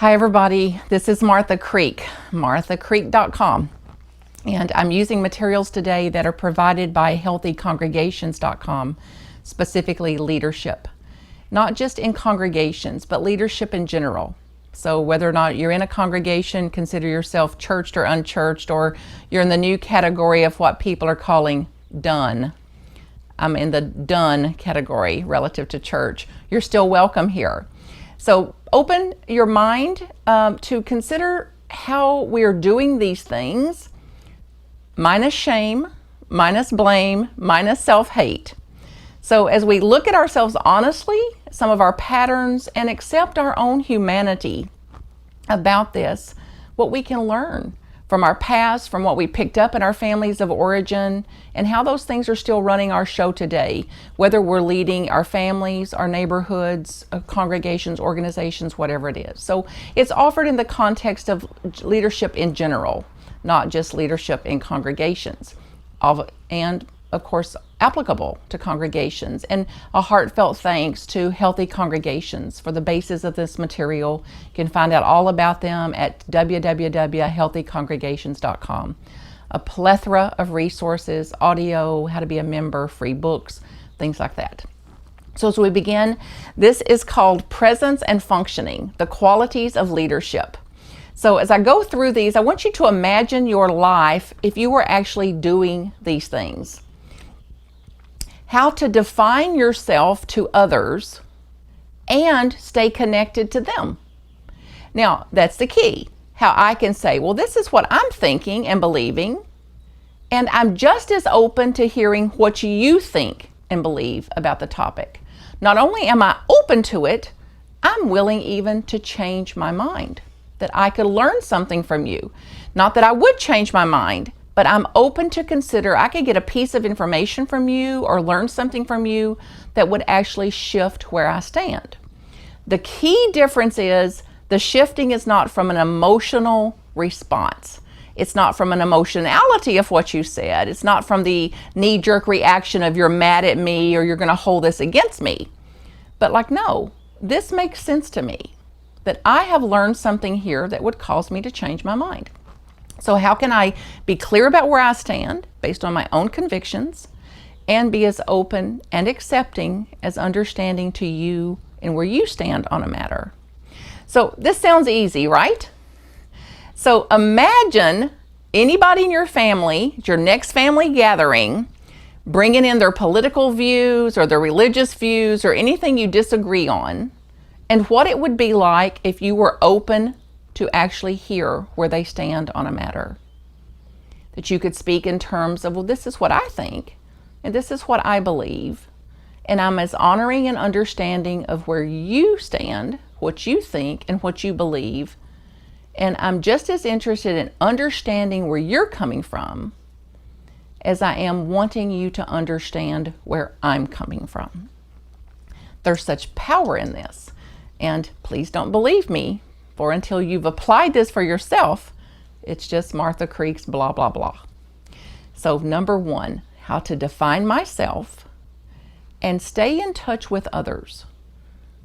Hi everybody, this is Martha Creek, marthacreek.com, and I'm using materials today that are provided by healthycongregations.com, specifically leadership. Not just in congregations, but leadership in general. So whether or not you're in a congregation, consider yourself churched or unchurched, or you're in the new category of what people are calling done. I'm in the done category relative to church. You're still welcome here. So open your mind to consider how we're doing these things, minus shame, minus blame, minus self-hate. So as we look at ourselves honestly, some of our patterns, and accept our own humanity about this, what we can learn from our past, from what we picked up in our families of origin, and how those things are still running our show today, whether we're leading our families, our neighborhoods, congregations, organizations, whatever it is. So it's offered in the context of leadership in general, not just leadership in congregations, and of course applicable to congregations. And a heartfelt thanks to Healthy Congregations for the basis of this material. You can find out all about them at www.healthycongregations.com. A plethora of resources, audio, how to be a member, free books, things like that. So as we begin, this is called Presence and Functioning, the Qualities of Leadership. So as I go through these, I want you to imagine your life if you were actually doing these things. How to define yourself to others and stay connected to them. Now, that's the key. How I can say, well, this is what I'm thinking and believing, and I'm just as open to hearing what you think and believe about the topic. Not only am I open to it, I'm willing even to change my mind, that I could learn something from you. Not that I would change my mind, but I'm open to consider I could get a piece of information from you or learn something from you that would actually shift where I stand. The key difference is the shifting is not from an emotional response. It's not from an emotionality of what you said. It's not from the knee-jerk reaction of you're mad at me or you're going to hold this against me. But like, no, this makes sense to me, that I have learned something here that would cause me to change my mind. So how can I be clear about where I stand based on my own convictions and be as open and accepting as understanding to you and where you stand on a matter? So this sounds easy, right? So imagine anybody in your family, your next family gathering, bringing in their political views or their religious views or anything you disagree on, and what it would be like if you were open to actually hear where they stand on a matter. That you could speak in terms of, well, this is what I think, and this is what I believe, and I'm as honoring and understanding of where you stand, what you think, and what you believe, and I'm just as interested in understanding where you're coming from as I am wanting you to understand where I'm coming from. There's such power in this, and please don't believe me, for until you've applied this for yourself, it's just Martha Creek's blah, blah, blah. So number one, how to define myself and stay in touch with others.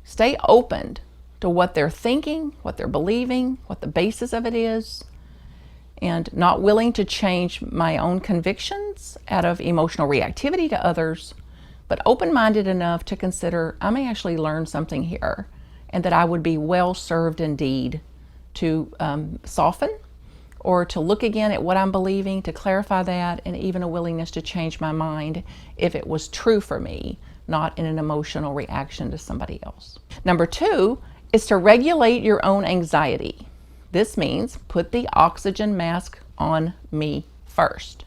Stay open to what they're thinking, what they're believing, what the basis of it is, and not willing to change my own convictions out of emotional reactivity to others, but open-minded enough to consider I may actually learn something here, and that I would be well served indeed to soften or to look again at what I'm believing, to clarify that, and even a willingness to change my mind if it was true for me, not in an emotional reaction to somebody else. Number two is to regulate your own anxiety. This means put the oxygen mask on me first.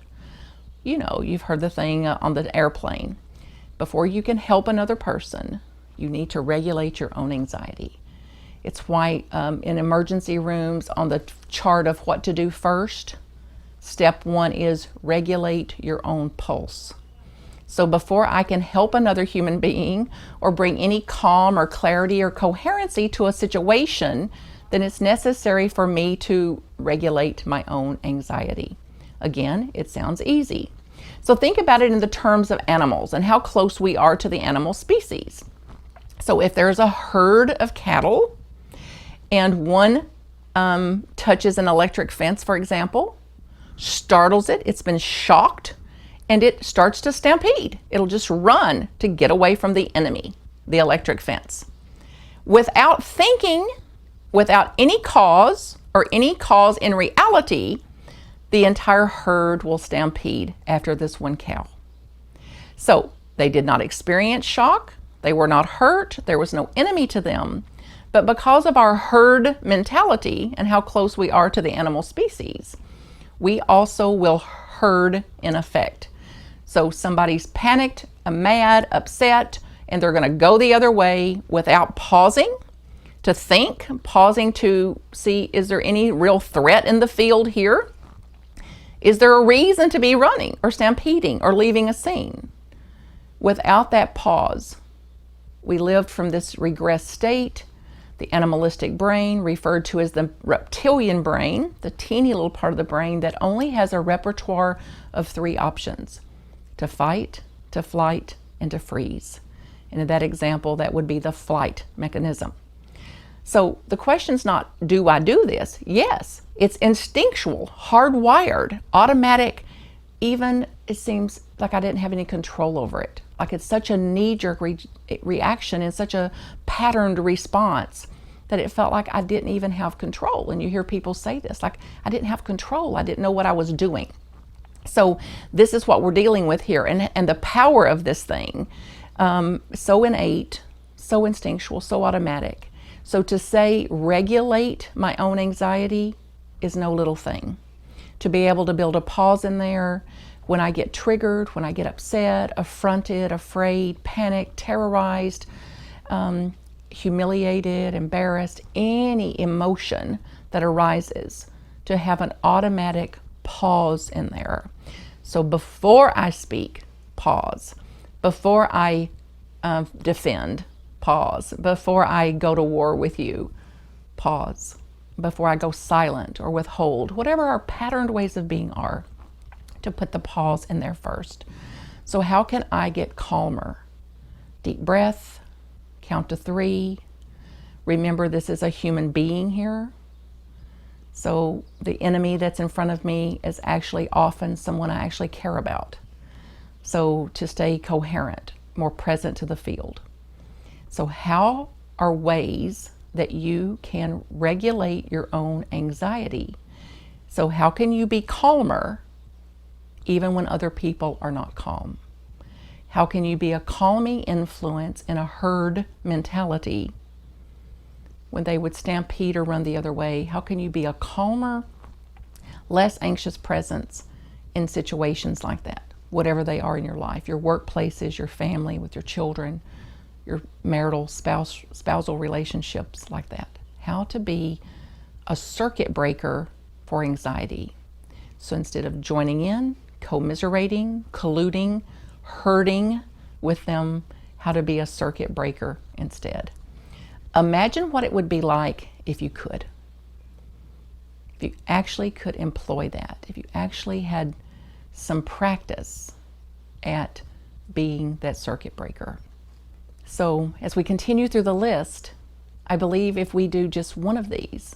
You know, you've heard the thing on the airplane. Before you can help another person, you need to regulate your own anxiety. It's why in emergency rooms on the chart of what to do first, step one is regulate your own pulse. So before I can help another human being or bring any calm or clarity or coherency to a situation, then it's necessary for me to regulate my own anxiety. Again, it sounds easy. So think about it in the terms of animals and how close we are to the animal species. So if there's a herd of cattle and one touches an electric fence, for example, startles it, it's been shocked, and it starts to stampede. It'll just run to get away from the enemy, the electric fence. Without thinking, without any cause or any cause in reality, the entire herd will stampede after this one cow. So they did not experience shock, they were not hurt, there was no enemy to them, but because of our herd mentality and how close we are to the animal species, we also will herd in effect. So somebody's panicked, mad, upset, and they're going to go the other way without pausing to think, pausing to see, is there any real threat in the field here? Is there a reason to be running or stampeding or leaving a scene? Without that pause, we lived from this regressed state, the animalistic brain, referred to as the reptilian brain, the teeny little part of the brain that only has a repertoire of 3 options: to fight, to flight, and to freeze. And in that example, that would be the flight mechanism. So the question's not, do I do this? Yes, it's instinctual, hardwired, automatic. Even it seems like I didn't have any control over it. Like it's such a knee-jerk reaction and such a patterned response that it felt like I didn't even have control. And you hear people say this, like, I didn't have control. I didn't know what I was doing. So this is what we're dealing with here. And the power of this thing, so innate, so instinctual, so automatic. So to say regulate my own anxiety is no little thing. To be able to build a pause in there when I get triggered, when I get upset, affronted, afraid, panicked, terrorized, humiliated, embarrassed, any emotion that arises, to have an automatic pause in there. So before I speak, pause. Before I defend, pause. Before I go to war with you, pause. Before I go silent or withhold, whatever our patterned ways of being are, to put the pause in there first. So how can I get calmer? Deep breath, count to 3. Remember, this is a human being here. So the enemy that's in front of me is actually often someone I actually care about. So to stay coherent, more present to the field. So how are ways that you can regulate your own anxiety? So how can you be calmer even when other people are not calm? How can you be a calming influence in a herd mentality when they would stampede or run the other way? How can you be a calmer, less anxious presence in situations like that, whatever they are in your life, your workplaces, your family, with your children, your marital, spousal relationships like that? How to be a circuit breaker for anxiety. So instead of joining in, commiserating, colluding, hurting with them, how to be a circuit breaker instead. Imagine what it would be like if you could. If you actually could employ that. If you actually had some practice at being that circuit breaker. So as we continue through the list, I believe if we do just one of these,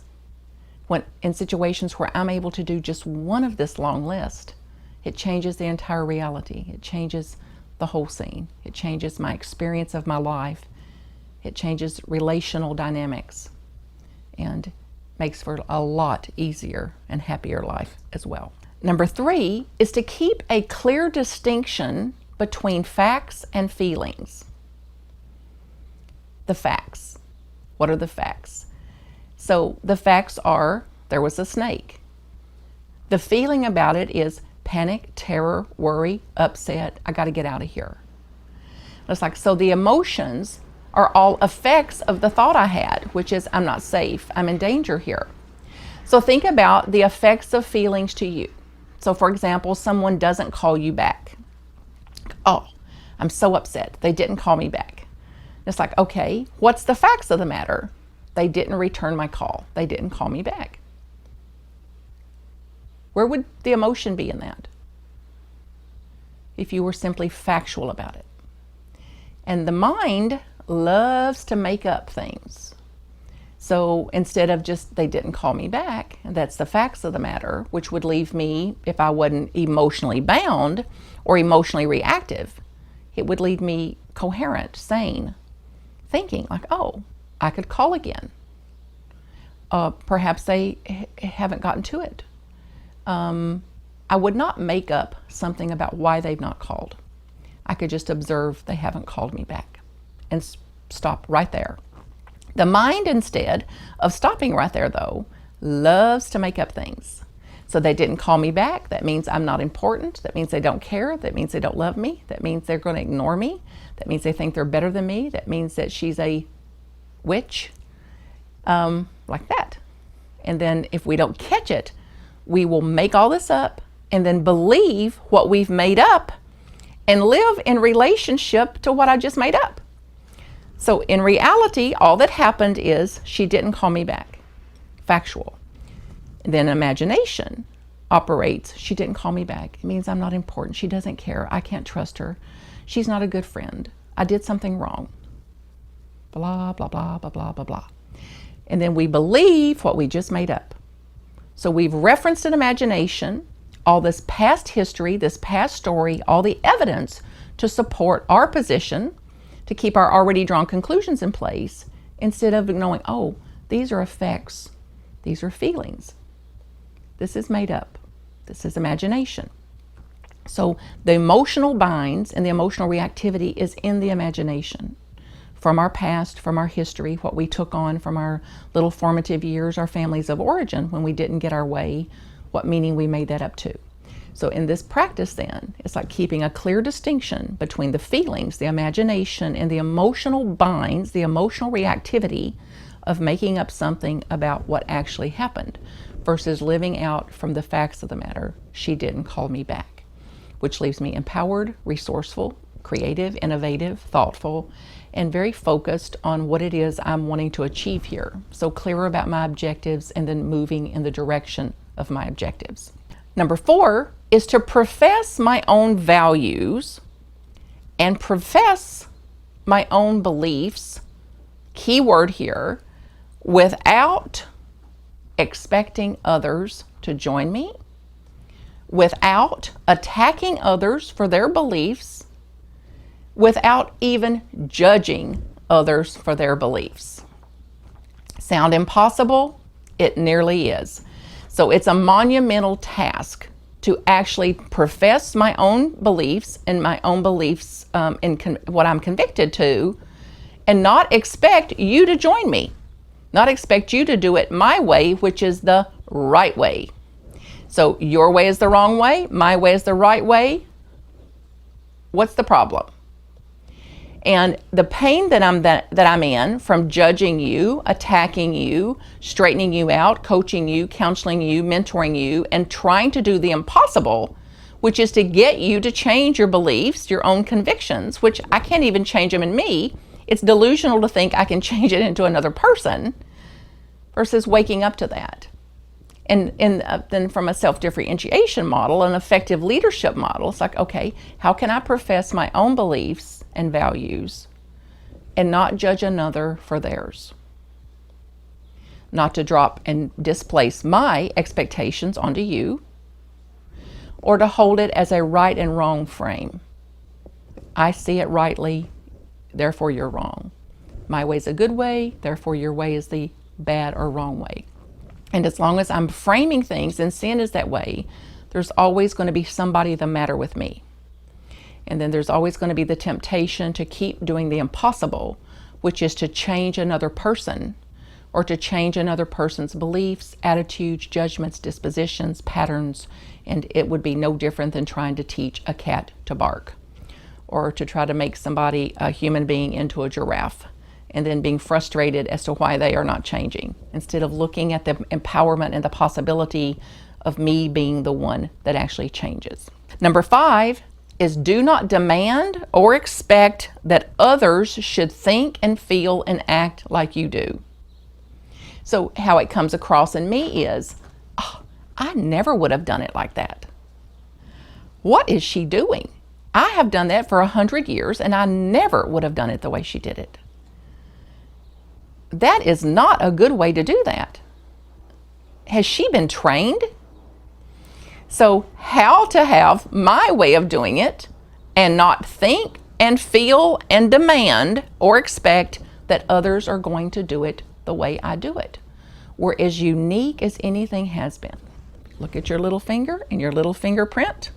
when in situations where I'm able to do just one of this long list, it changes the entire reality. It changes the whole scene. It changes my experience of my life. It changes relational dynamics and makes for a lot easier and happier life as well. Number 3 is to keep a clear distinction between facts and feelings. The facts. What are the facts? So the facts are, there was a snake. The feeling about it is panic, terror, worry, upset, I got to get out of here. It's like, so the emotions are all effects of the thought I had, which is I'm not safe, I'm in danger here. So think about the effects of feelings to you. So for example, someone doesn't call you back. Oh, I'm so upset, they didn't call me back. It's like, okay, what's the facts of the matter? They didn't return my call. They didn't call me back. Where would the emotion be in that? If you were simply factual about it. And the mind loves to make up things. So instead of just, they didn't call me back, and that's the facts of the matter, which would leave me, if I wasn't emotionally bound or emotionally reactive, it would leave me coherent, sane, thinking like, oh, I could call again. Perhaps they haven't gotten to it. I would not make up something about why they've not called. I could just observe they haven't called me back and stop right there. The mind, instead of stopping right there, though, loves to make up things. So they didn't call me back. That means I'm not important. That means they don't care. That means they don't love me. That means they're going to ignore me. That means they think they're better than me. That means that she's a witch, like that. And then if we don't catch it, we will make all this up and then believe what we've made up and live in relationship to what I just made up. So in reality, all that happened is she didn't call me back. Factual. And then imagination operates. She didn't call me back. It means I'm not important. She doesn't care. I can't trust her. She's not a good friend. I did something wrong. Blah, blah, blah, blah, blah, blah, blah. And then we believe what we just made up. So we've referenced in imagination all this past history, this past story, all the evidence to support our position, to keep our already drawn conclusions in place, instead of knowing, oh, these are effects, these are feelings. This is made up. This is imagination. So the emotional binds and the emotional reactivity is in the imagination. From our past, from our history, what we took on from our little formative years, our families of origin, when we didn't get our way, what meaning we made that up to. So in this practice then, it's like keeping a clear distinction between the feelings, the imagination, and the emotional binds, the emotional reactivity of making up something about what actually happened versus living out from the facts of the matter. She didn't call me back, which leaves me empowered, resourceful, creative, innovative, thoughtful, and very focused on what it is I'm wanting to achieve here. So clearer about my objectives and then moving in the direction of my objectives. Number 4 is to profess my own values and profess my own beliefs, key word here, without expecting others to join me, without attacking others for their beliefs, without even judging others for their beliefs. Sound impossible? It nearly is. So it's a monumental task to actually profess my own beliefs and my own beliefs in what I'm convicted to, and not expect you to join me, not expect you to do it my way, which is the right way. So your way is the wrong way, my way is the right way. What's the problem? And the pain that I'm in from judging you, attacking you, straightening you out, coaching you, counseling you, mentoring you, and trying to do the impossible, which is to get you to change your beliefs, your own convictions, which I can't even change them in me. It's delusional to think I can change it into another person versus waking up to that. And then from a self-differentiation model, an effective leadership model, it's like, okay, how can I profess my own beliefs and values and not judge another for theirs? Not to drop and displace my expectations onto you, or to hold it as a right and wrong frame. I see it rightly, therefore you're wrong. My way is a good way, therefore your way is the bad or wrong way. And as long as I'm framing things, and sin is that way, there's always going to be somebody the matter with me. And then there's always going to be the temptation to keep doing the impossible, which is to change another person, or to change another person's beliefs, attitudes, judgments, dispositions, patterns, and it would be no different than trying to teach a cat to bark, or to try to make somebody, a human being, into a giraffe, and then being frustrated as to why they are not changing, instead of looking at the empowerment and the possibility of me being the one that actually changes. Number 5 is do not demand or expect that others should think and feel and act like you do. So how it comes across in me is, oh, I never would have done it like that. What is she doing? I have done that for 100 years and I never would have done it the way she did it. that is not a good way to do that. Has she been trained? So how to have my way of doing it and not think and feel and demand or expect that others are going to do it the way I do it. We're as unique as anything has been. Look at your little finger and your little fingerprint.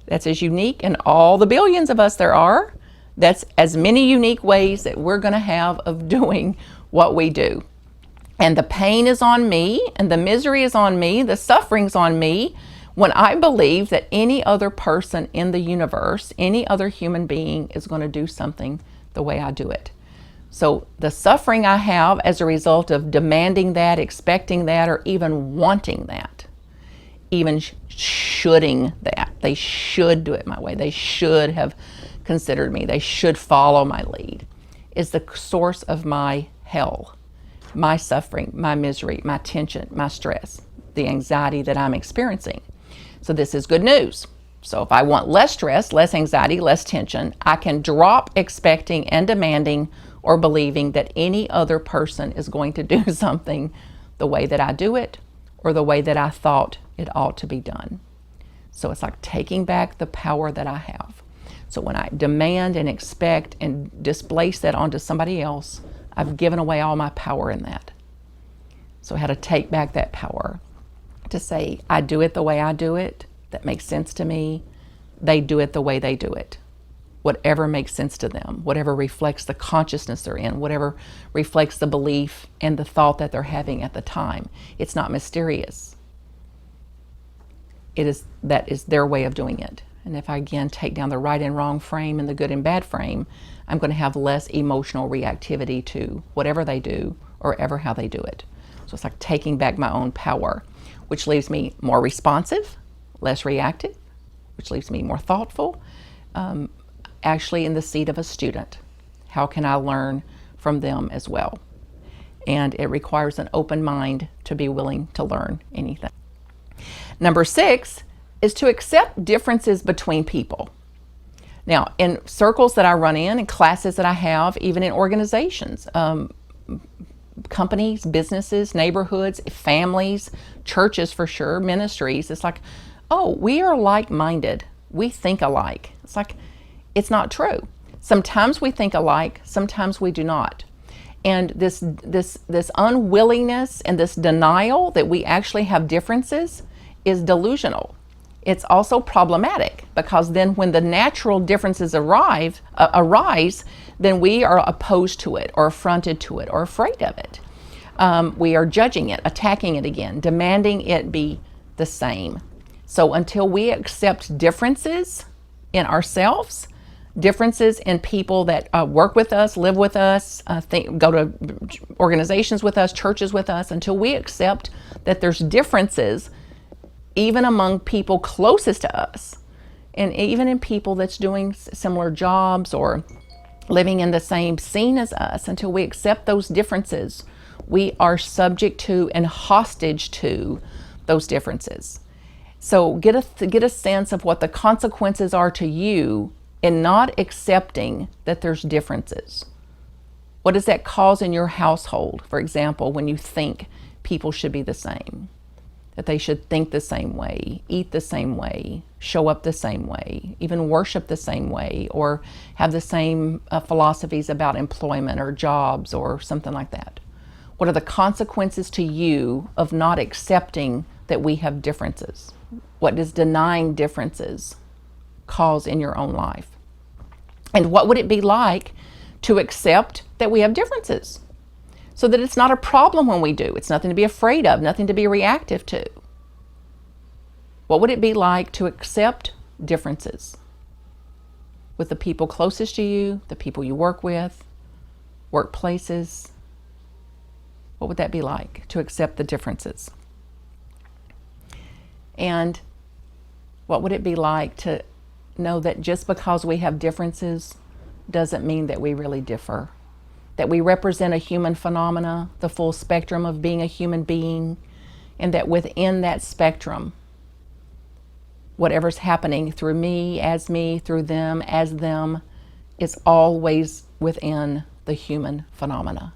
That's as unique, and all the billions of us there are, that's as many unique ways that we're going to have of doing what we do. And the pain is on me, and the misery is on me, the suffering's on me, when I believe that any other person in the universe, any other human being is going to do something the way I do it. So the suffering I have as a result of demanding that, expecting that, or even wanting that, even shoulding that, they should do it my way, they should have considered me, they should follow my lead, is the source of my hell, my suffering, my misery, my tension, my stress, the anxiety that I'm experiencing. So this is good news. So if I want less stress, less anxiety, less tension, I can drop expecting and demanding or believing that any other person is going to do something the way that I do it or the way that I thought it ought to be done. So it's like taking back the power that I have. So when I demand and expect and displace that onto somebody else, I've given away all my power in that. So how to take back that power, to say, I do it the way I do it, that makes sense to me. They do it the way they do it. Whatever makes sense to them, whatever reflects the consciousness they're in, whatever reflects the belief and the thought that they're having at the time. It's not mysterious. That is their way of doing it. And if I again take down the right and wrong frame and the good and bad frame, I'm going to have less emotional reactivity to whatever they do or ever how they do it. So it's like taking back my own power, which leaves me more responsive, less reactive, which leaves me more thoughtful, actually in the seat of a student. How can I learn from them as well? And it requires an open mind to be willing to learn anything. Number 6 is to accept differences between people. Now, in circles that I run in classes that I have, even in organizations, companies, businesses, neighborhoods, families, churches for sure, ministries, it's like, oh, we are like-minded. We think alike. It's like, it's not true. Sometimes we think alike, sometimes we do not. And this unwillingness and this denial that we actually have differences is delusional. It's also problematic because then when the natural differences arise, then we are opposed to it or affronted to it or afraid of it. We are judging it, attacking it again, demanding it be the same. So until we accept differences in ourselves, differences in people that work with us, live with us, go to organizations with us, churches with us, until we accept that there's differences even among people closest to us, and even in people that's doing similar jobs or living in the same scene as us, until we accept those differences, we are subject to and hostage to those differences. So get a sense of what the consequences are to you in not accepting that there's differences. What does that cause in your household, for example, when you think people should be the same? That they should think the same way, eat the same way, show up the same way, even worship the same way, or have the same philosophies about employment or jobs or something like that. What are the consequences to you of not accepting that we have differences? What does denying differences cause in your own life? And what would it be like to accept that we have differences? So that it's not a problem when we do. It's nothing to be afraid of, nothing to be reactive to. What would it be like to accept differences with the people closest to you, the people you work with, workplaces? What would that be like to accept the differences? And what would it be like to know that just because we have differences doesn't mean that we really differ? That we represent a human phenomena, the full spectrum of being a human being, and that within that spectrum, whatever's happening through me, through them, as them, is always within the human phenomena.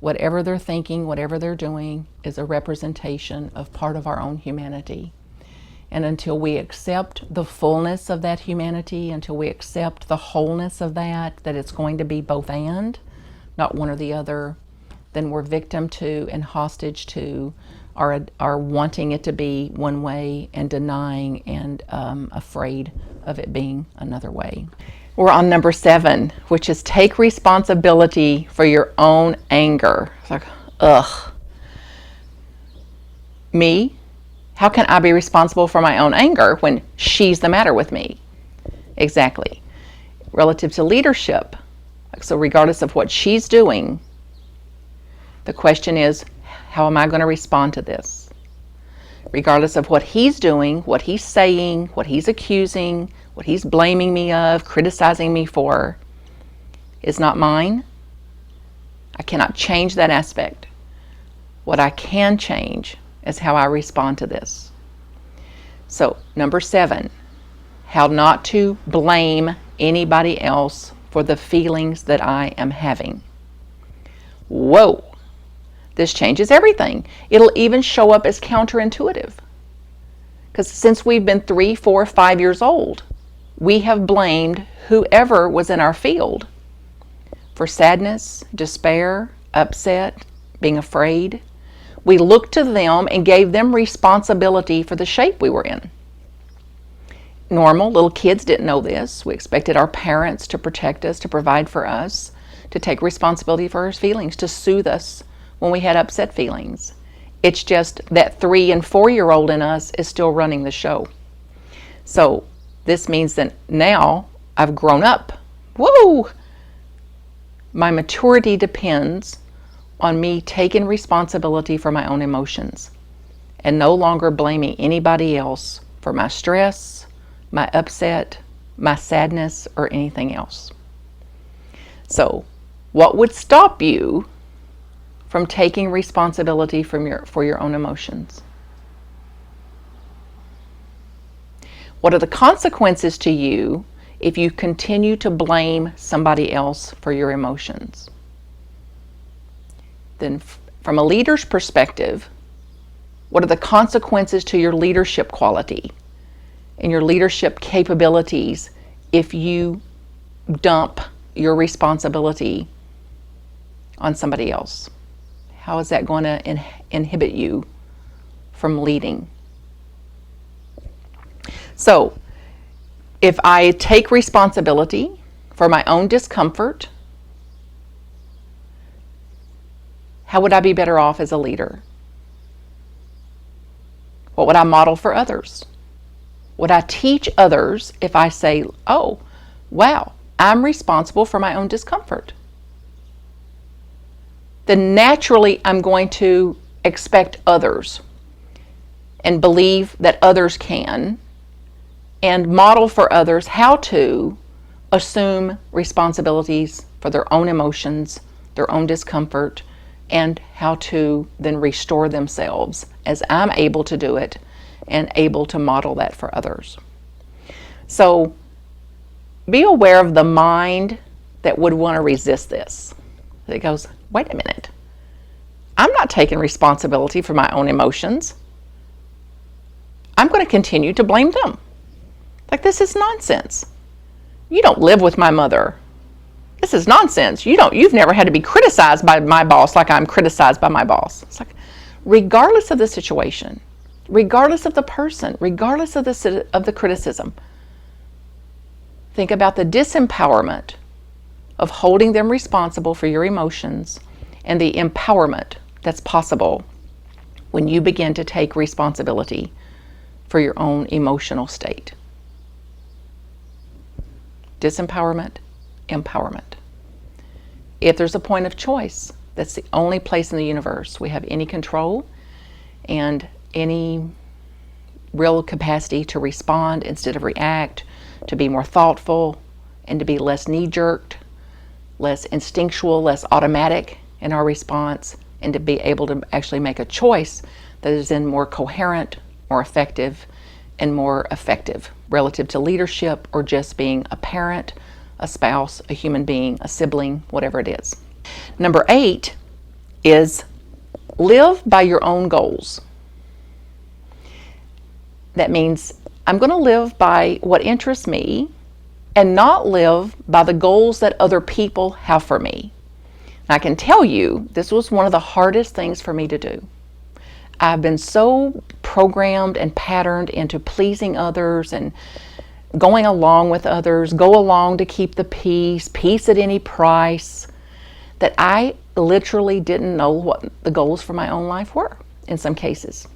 whatever they're thinking, whatever they're doing is a representation of part of our own humanity. And until we accept the fullness of that humanity, until we accept the wholeness of that it's going to be both and, not one or the other, then we're victim to and hostage to are wanting it to be one way and denying and afraid of it being another way. We're on number 7, which is take responsibility for your own anger. It's like, ugh. Me? How can I be responsible for my own anger when she's the matter with me? Exactly. Relative to leadership, so regardless of what she's doing, the question is, how am I going to respond to this? Regardless of what he's doing, what he's saying, what he's accusing, what he's blaming me of, criticizing me for, is not mine. I cannot change that aspect. What I can change is how I respond to this. So, number 7, how not to blame anybody else for the feelings that I am having. Whoa! This changes everything. It'll even show up as counterintuitive. Because since we've been 3, 4, 5 years old, we have blamed whoever was in our field for sadness, despair, upset, being afraid. We looked to them and gave them responsibility for the shape we were in. Normal, little kids didn't know this. We expected our parents to protect us, to provide for us, to take responsibility for our feelings, to soothe us when we had upset feelings. It's just that 3 and 4-year-old in us is still running the show. So this means that now I've grown up. Whoa! My maturity depends on me taking responsibility for my own emotions and no longer blaming anybody else for my stress, my upset, my sadness, or anything else. So, what would stop you from taking responsibility for your own emotions? What are the consequences to you if you continue to blame somebody else for your emotions? Then from a leader's perspective, what are the consequences to your leadership quality and your leadership capabilities if you dump your responsibility on somebody else? How is that going to inhibit you from leading? So, if I take responsibility for my own discomfort, how would I be better off as a leader? What would I model for others? Would I teach others if I say, oh, wow, I'm responsible for my own discomfort? Then naturally I'm going to expect others and believe that others can and model for others how to assume responsibilities for their own emotions, their own discomfort, and how to then restore themselves as I'm able to do it and able to model that for others. So be aware of the mind that would want to resist this. It goes, wait a minute, I'm not taking responsibility for my own emotions. I'm going to continue to blame them. Like, this is nonsense. You don't live with my mother. This is nonsense. You've never had to be criticized by my boss like I'm criticized by my boss. It's like, regardless of the situation, regardless of the person, regardless of the criticism, think about the disempowerment of holding them responsible for your emotions and the empowerment that's possible when you begin to take responsibility for your own emotional state. Disempowerment, empowerment. If there's a point of choice, that's the only place in the universe we have any control and any real capacity to respond instead of react, to be more thoughtful, and to be less knee-jerked, less instinctual, less automatic in our response, and to be able to actually make a choice that is then more coherent, more effective, and more effective relative to leadership or just being a parent, a spouse, a human being, a sibling, whatever it is. Number 8, is live by your own goals. That means I'm going to live by what interests me and not live by the goals that other people have for me. And I can tell you, this was one of the hardest things for me to do. I've been so programmed and patterned into pleasing others and going along with others, go along to keep the peace, peace at any price, that I literally didn't know what the goals for my own life were in some cases.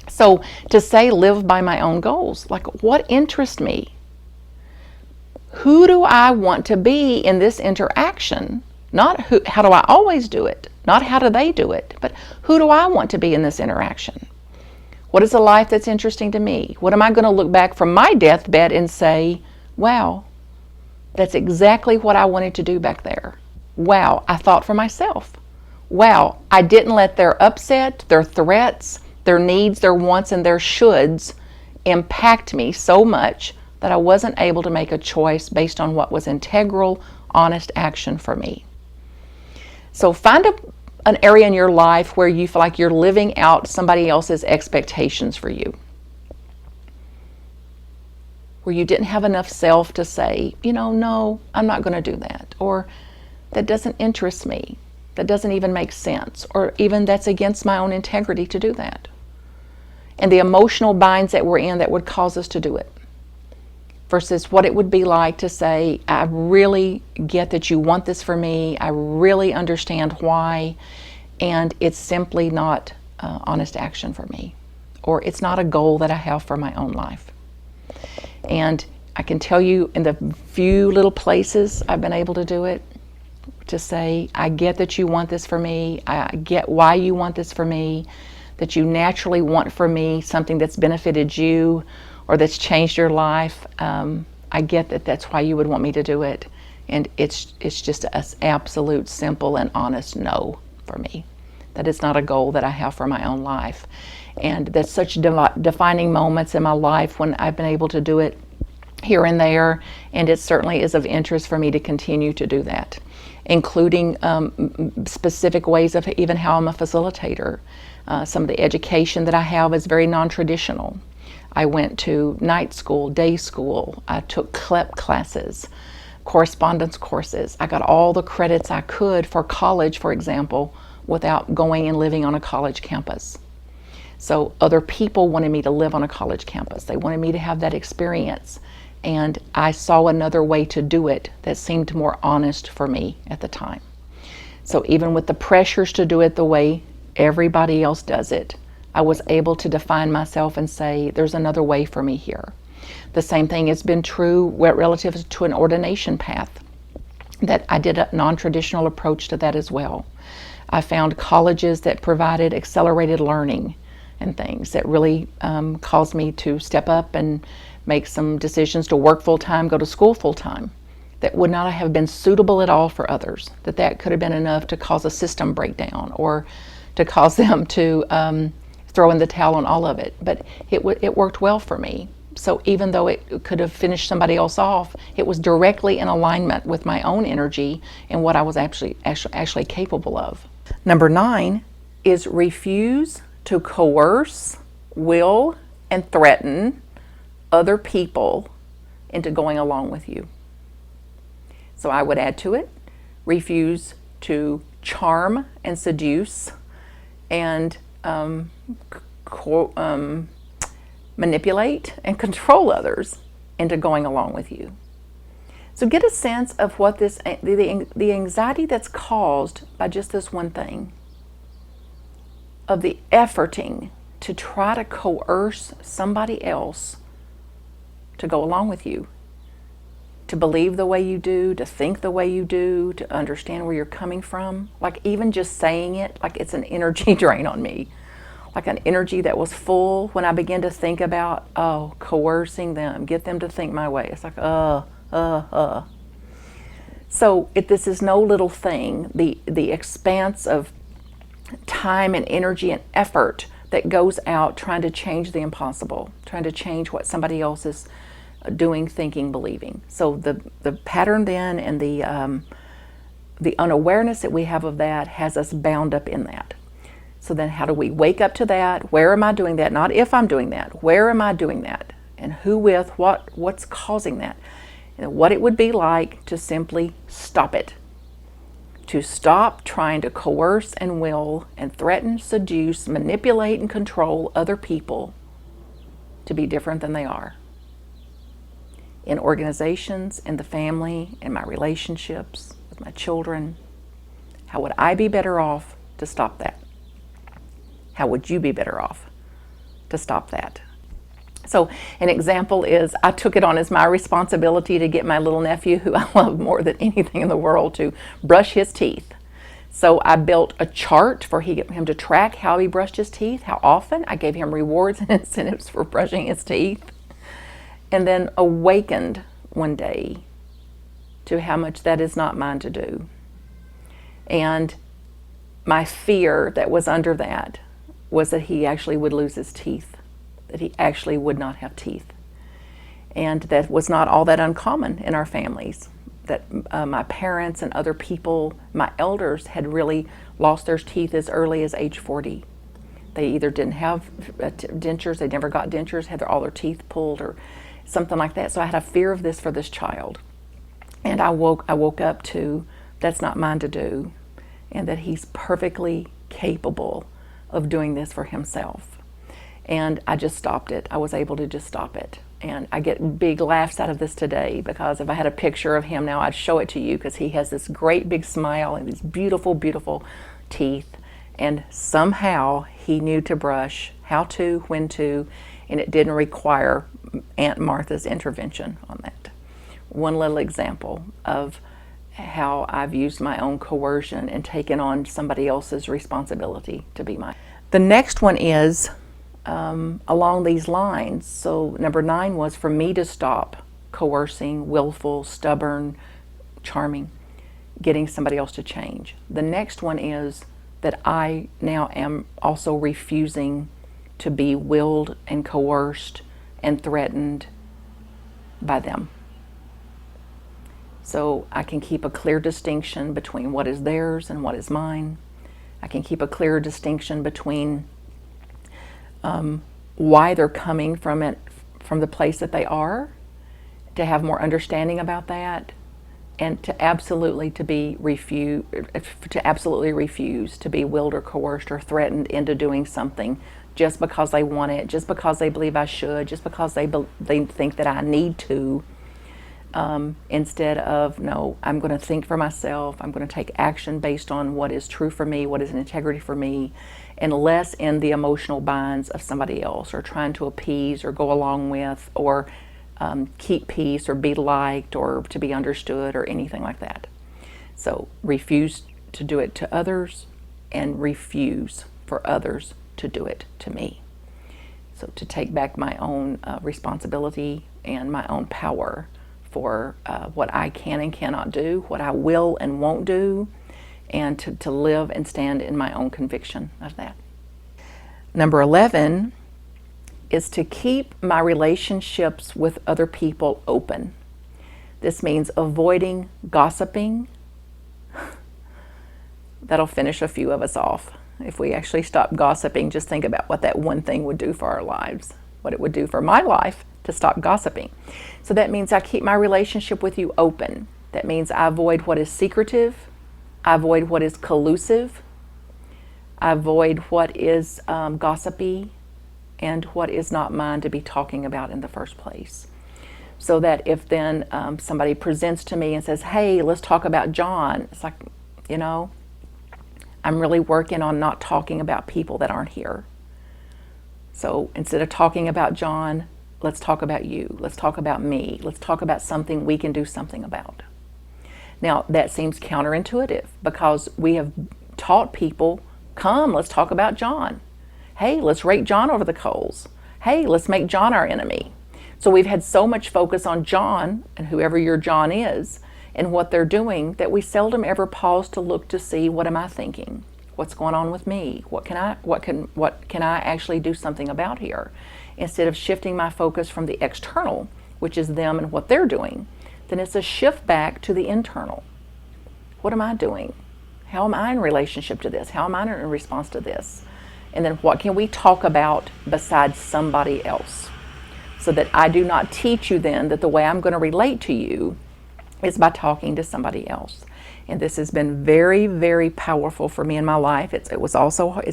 So to say live by my own goals, like what interests me? Who do I want to be in this interaction? Not how do I always do it? Not how do they do it? But who do I want to be in this interaction? What is a life that's interesting to me? What am I going to look back from my deathbed and say, wow, that's exactly what I wanted to do back there. Wow, I thought for myself. Wow, I didn't let their upset, their threats, their needs, their wants, and their shoulds impact me so much that I wasn't able to make a choice based on what was integral, honest action for me. So find an area in your life where you feel like you're living out somebody else's expectations for you, where you didn't have enough self to say, no, I'm not going to do that, or that doesn't interest me, that doesn't even make sense, or even that's against my own integrity to do that. And the emotional binds that we're in that would cause us to do it, versus what it would be like to say, I really get that you want this for me, I really understand why, and it's simply not honest action for me, or it's not a goal that I have for my own life. And I can tell you, in the few little places I've been able to do it, to say, I get that you want this for me, I get why you want this for me, that you naturally want for me something that's benefited you or that's changed your life. I get that that's why you would want me to do it. And it's just an absolute simple and honest no for me. That is not a goal that I have for my own life. And that's such defining moments in my life when I've been able to do it here and there. And it certainly is of interest for me to continue to do that, including specific ways of even how I'm a facilitator. Some of the education that I have is very non-traditional. I went to night school, day school. I took CLEP classes, correspondence courses. I got all the credits I could for college, for example, without going and living on a college campus. So other people wanted me to live on a college campus. They wanted me to have that experience. And I saw another way to do it that seemed more honest for me at the time. So even with the pressures to do it the way everybody else does it, I was able to define myself and say, there's another way for me here. The same thing has been true relative to an ordination path, that I did a non-traditional approach to that as well. I found colleges that provided accelerated learning and things that really caused me to step up and make some decisions to work full-time, go to school full-time, that would not have been suitable at all for others, that could have been enough to cause a system breakdown or to cause them to throw in the towel on all of it. But it worked well for me. So even though it could have finished somebody else off, it was directly in alignment with my own energy and what I was actually capable of. Number 9 is refuse to coerce, will, and threaten other people into going along with you. So I would add to it, refuse to charm and seduce and manipulate and control others into going along with you. So get a sense of what the anxiety that's caused by just this one thing, of the efforting to try to coerce somebody else to go along with you, to believe the way you do, to think the way you do, to understand where you're coming from. Like even just saying it, like it's an energy drain on me. Like an energy that was full when I began to think about, coercing them, get them to think my way. It's like, So this is no little thing, the expanse of time and energy and effort that goes out trying to change the impossible, trying to change what somebody else is doing, thinking, believing. So the pattern then and the unawareness that we have of that has us bound up in that. So then how do we wake up to that? Where am I doing that? Not if I'm doing that. Where am I doing that? And who with? What's causing that? And what it would be like to simply stop it. To stop trying to coerce and will and threaten, seduce, manipulate, and control other people to be different than they are. In organizations, in the family, in my relationships, with my children, how would I be better off to stop that? How would you be better off to stop that? So an example is I took it on as my responsibility to get my little nephew, who I love more than anything in the world, to brush his teeth. So I built a chart for him to track how he brushed his teeth, how often. I gave him rewards and incentives for brushing his teeth. And then awakened one day to how much that is not mine to do. And my fear that was under that was that he actually would lose his teeth, that he actually would not have teeth. And that was not all that uncommon in our families, that my parents and other people, my elders, had really lost their teeth as early as age 40. They either didn't have dentures, they never got dentures, had all their teeth pulled or something like that. So I had a fear of this for this child. And I woke up to, that's not mine to do, and that he's perfectly capable of doing this for himself. And I just stopped it. I was able to just stop it. And I get big laughs out of this today, because if I had a picture of him now, I'd show it to you, because he has this great big smile and these beautiful, beautiful teeth. And somehow he knew to brush, how to, when to, and it didn't require Aunt Martha's intervention on that. One little example of how I've used my own coercion and taken on somebody else's responsibility to be mine. The next one is along these lines. So number 9 was for me to stop coercing, willful, stubborn, charming, getting somebody else to change. The next one is that I now am also refusing to be willed and coerced and threatened by them. So I can keep a clear distinction between what is theirs and what is mine. I can keep a clear distinction between why they're coming from the place that they are, to have more understanding about that, and to absolutely refuse to be willed or coerced or threatened into doing something just because they want it, just because they believe I should, just because they think that I need to. Instead of, no, I'm going to think for myself, I'm going to take action based on what is true for me, what is an integrity for me, and less in the emotional binds of somebody else, or trying to appease or go along with, or keep peace or be liked or to be understood or anything like that. So refuse to do it to others, and refuse for others to do it to me. So to take back my own responsibility and my own power for what I can and cannot do, what I will and won't do, and to live and stand in my own conviction of that. Number 11 is to keep my relationships with other people open. This means avoiding gossiping. That'll finish a few of us off. If we actually stop gossiping, just think about what that one thing would do for our lives, what it would do for my life to stop gossiping. So that means I keep my relationship with you open. That means I avoid what is secretive. I avoid what is collusive. I avoid what is gossipy, and what is not mine to be talking about in the first place. So that if then somebody presents to me and says, hey, let's talk about John, it's like, I'm really working on not talking about people that aren't here. So instead of talking about John, let's talk about you. Let's talk about me. Let's talk about something we can do something about. Now, that seems counterintuitive, because we have taught people, come, let's talk about John. Hey, let's rake John over the coals. Hey, let's make John our enemy. So we've had so much focus on John and whoever your John is and what they're doing, that we seldom ever pause to look to see, what am I thinking? What's going on with me? What can I actually do something about here? Instead of shifting my focus from the external, which is them and what they're doing, then it's a shift back to the internal. What am I doing? How am I in relationship to this? How am I in response to this? And then what can we talk about besides somebody else? So that I do not teach you then that the way I'm going to relate to you is by talking to somebody else. And this has been very, very powerful for me in my life. It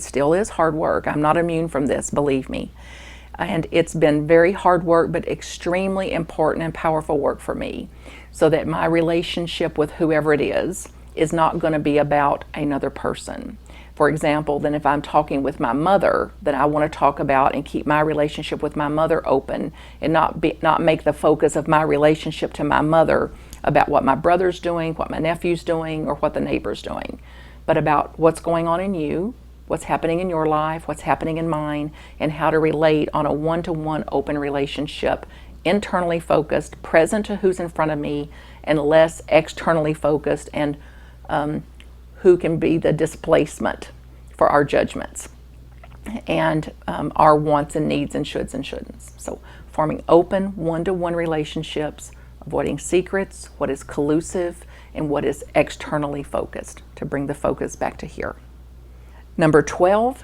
still is hard work. I'm not immune from this, believe me. And it's been very hard work, but extremely important and powerful work for me, so that my relationship with whoever it is not going to be about another person. For example, then if I'm talking with my mother, then I want to talk about and keep my relationship with my mother open, and not make the focus of my relationship to my mother about what my brother's doing, what my nephew's doing, or what the neighbor's doing, but about what's going on in you, what's happening in your life, what's happening in mine, and how to relate on a one-to-one open relationship, internally focused, present to who's in front of me, and less externally focused, and who can be the displacement for our judgments and our wants and needs and shoulds and shouldn'ts. So forming open one-to-one relationships, avoiding secrets, what is collusive, and what is externally focused, to bring the focus back to here. Number 12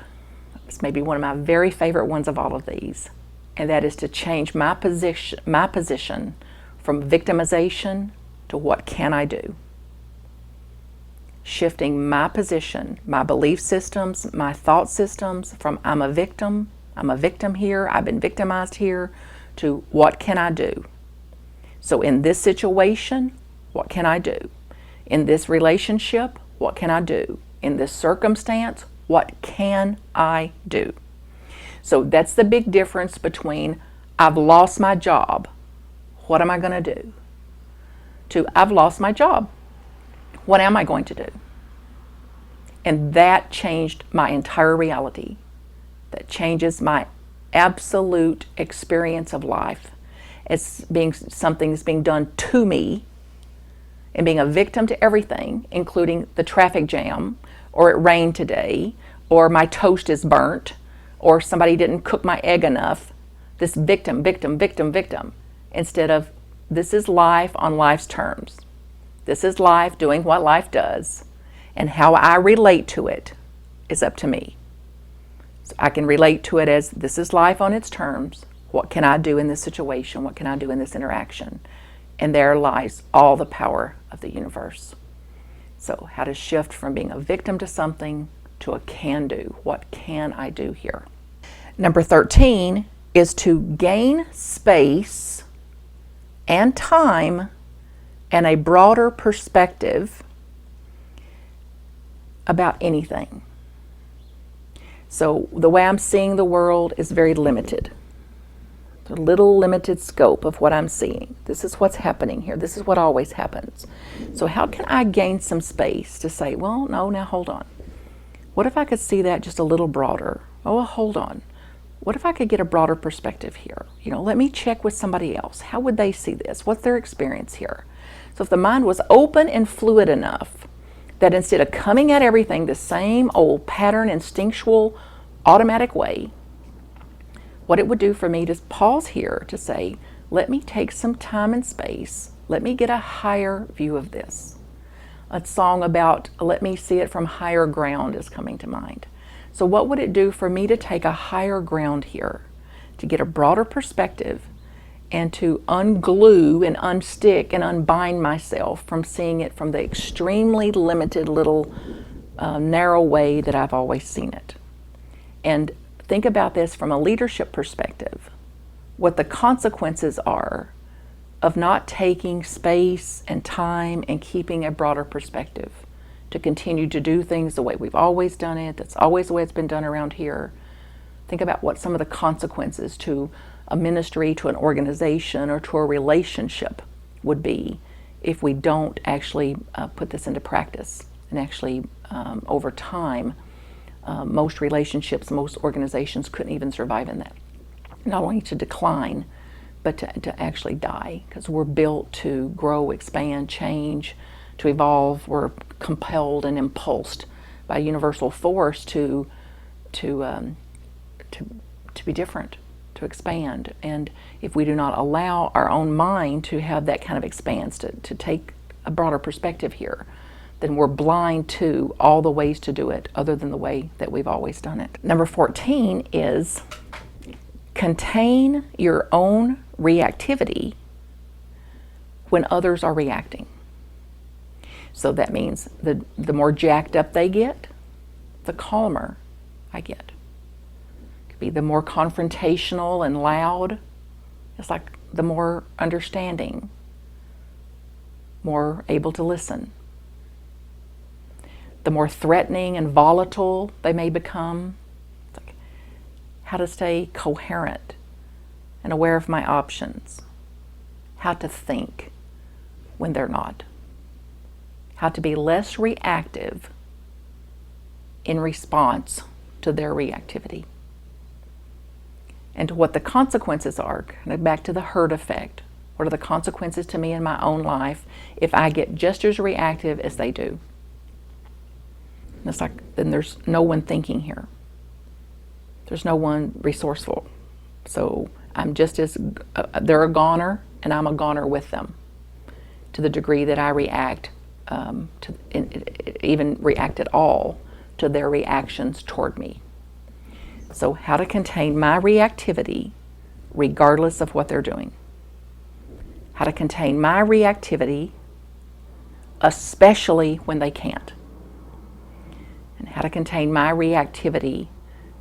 is maybe one of my very favorite ones of all of these, and that is to change my position from victimization to what can I do. Shifting my position, my belief systems, my thought systems from I'm a victim here, I've been victimized here, to what can I do? So in this situation, what can I do? In this relationship, what can I do? In this circumstance, what can I do? So that's the big difference between I've lost my job, what am I going to do? To I've lost my job, what am I going to do? And that changed my entire reality. That changes my absolute experience of life as being something that's being done to me, and being a victim to everything, including the traffic jam, or it rained today, or my toast is burnt, or somebody didn't cook my egg enough. This victim, instead of this is life on life's terms. This is life doing what life does, and how I relate to it is up to me. So I can relate to it as this is life on its terms. What can I do in this situation? What can I do in this interaction? And there lies all the power of the universe. So how to shift from being a victim to something to a can do. What can I do here? Number 13 is to gain space and time and a broader perspective about anything. So the way I'm seeing the world is very limited. A little limited scope of what I'm seeing. This is what's happening here. This is what always happens. So how can I gain some space to say, well, no, now hold on. What if I could see that just a little broader? Oh, well, hold on. What if I could get a broader perspective here? Let me check with somebody else. How would they see this? What's their experience here? So if the mind was open and fluid enough that instead of coming at everything the same old pattern, instinctual, automatic way, what it would do for me to pause here to say, let me take some time and space. Let me get a higher view of this. A song about let me see it from higher ground is coming to mind. So what would it do for me to take a higher ground here, to get a broader perspective, and to unglue and unstick and unbind myself from seeing it from the extremely limited little narrow way that I've always seen it? And think about this from a leadership perspective, what the consequences are of not taking space and time and keeping a broader perspective to continue to do things the way we've always done it. That's always the way it's been done around here. Think about what some of the consequences to a ministry, to an organization, or to a relationship would be if we don't actually put this into practice. And actually, over time, most relationships, most organizations couldn't even survive in that. Not only to decline, but to actually die, because we're built to grow, expand, change, to evolve. We're compelled and impulsed by universal force to be different, to expand. And if we do not allow our own mind to have that kind of expanse, to take a broader perspective here, then we're blind to all the ways to do it other than the way that we've always done it. Number 14 is contain your own reactivity when others are reacting. So that means the more jacked up they get, the calmer I get. It could be the more confrontational and loud, it's like the more understanding, more able to listen. The more threatening and volatile they may become, it's like how to stay coherent and aware of my options, how to think when they're not, how to be less reactive in response to their reactivity, and to what the consequences are, kind of back to the herd effect. What are the consequences to me in my own life if I get just as reactive as they do? And it's like, then there's no one thinking here. There's no one resourceful. So I'm just as, they're a goner and I'm a goner with them to the degree that I react, even react at all to their reactions toward me. So how to contain my reactivity regardless of what they're doing. How to contain my reactivity especially when they can't. And how to contain my reactivity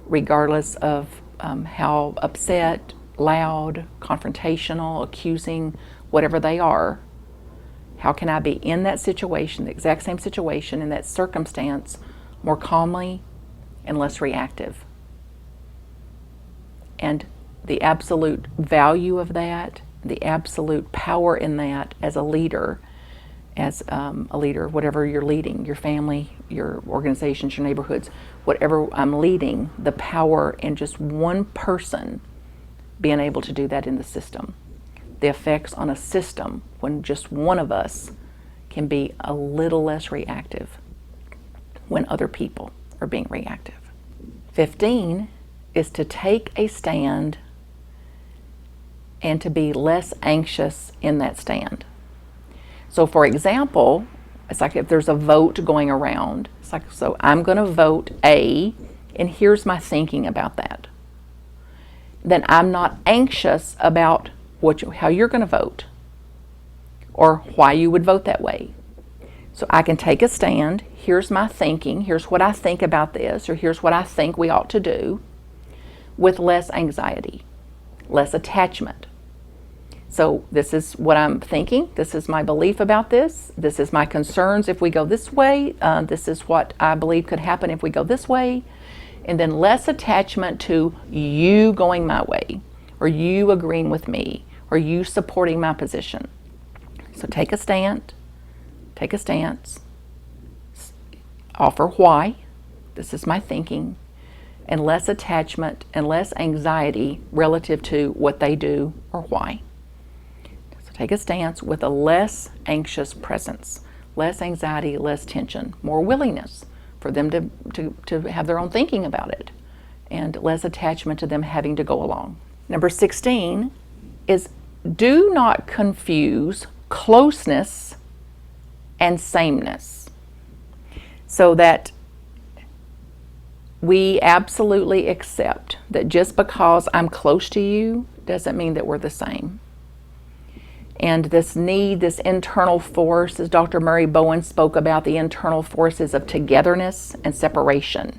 regardless of how upset, loud, confrontational, accusing, whatever they are. How can I be in that situation, the exact same situation, in that circumstance, more calmly and less reactive? And the absolute value of that, the absolute power in that as a leader, whatever you're leading, your family, your organizations, your neighborhoods, whatever I'm leading, the power in just one person being able to do that in the system. The effects on a system when just one of us can be a little less reactive when other people are being reactive. 15 is to take a stand and to be less anxious in that stand. So for example, it's like if there's a vote going around, it's like, so I'm going to vote A, and here's my thinking about that. Then I'm not anxious about how you're going to vote or why you would vote that way. So I can take a stand, here's my thinking, here's what I think about this, or here's what I think we ought to do, with less anxiety, less attachment. So this is what I'm thinking, this is my belief about this is my concerns if we go this way, this is what I believe could happen if we go this way, and then less attachment to you going my way, or you agreeing with me, or you supporting my position. So take a stance, offer why, this is my thinking, and less attachment and less anxiety relative to what they do or why. So take a stance with a less anxious presence, less anxiety, less tension, more willingness for them to have their own thinking about it, and less attachment to them having to go along. Number 16 is do not confuse closeness and sameness. So that we absolutely accept that just because I'm close to you doesn't mean that we're the same. And this internal force, as Dr. Murray Bowen spoke about, the internal forces of togetherness and separation,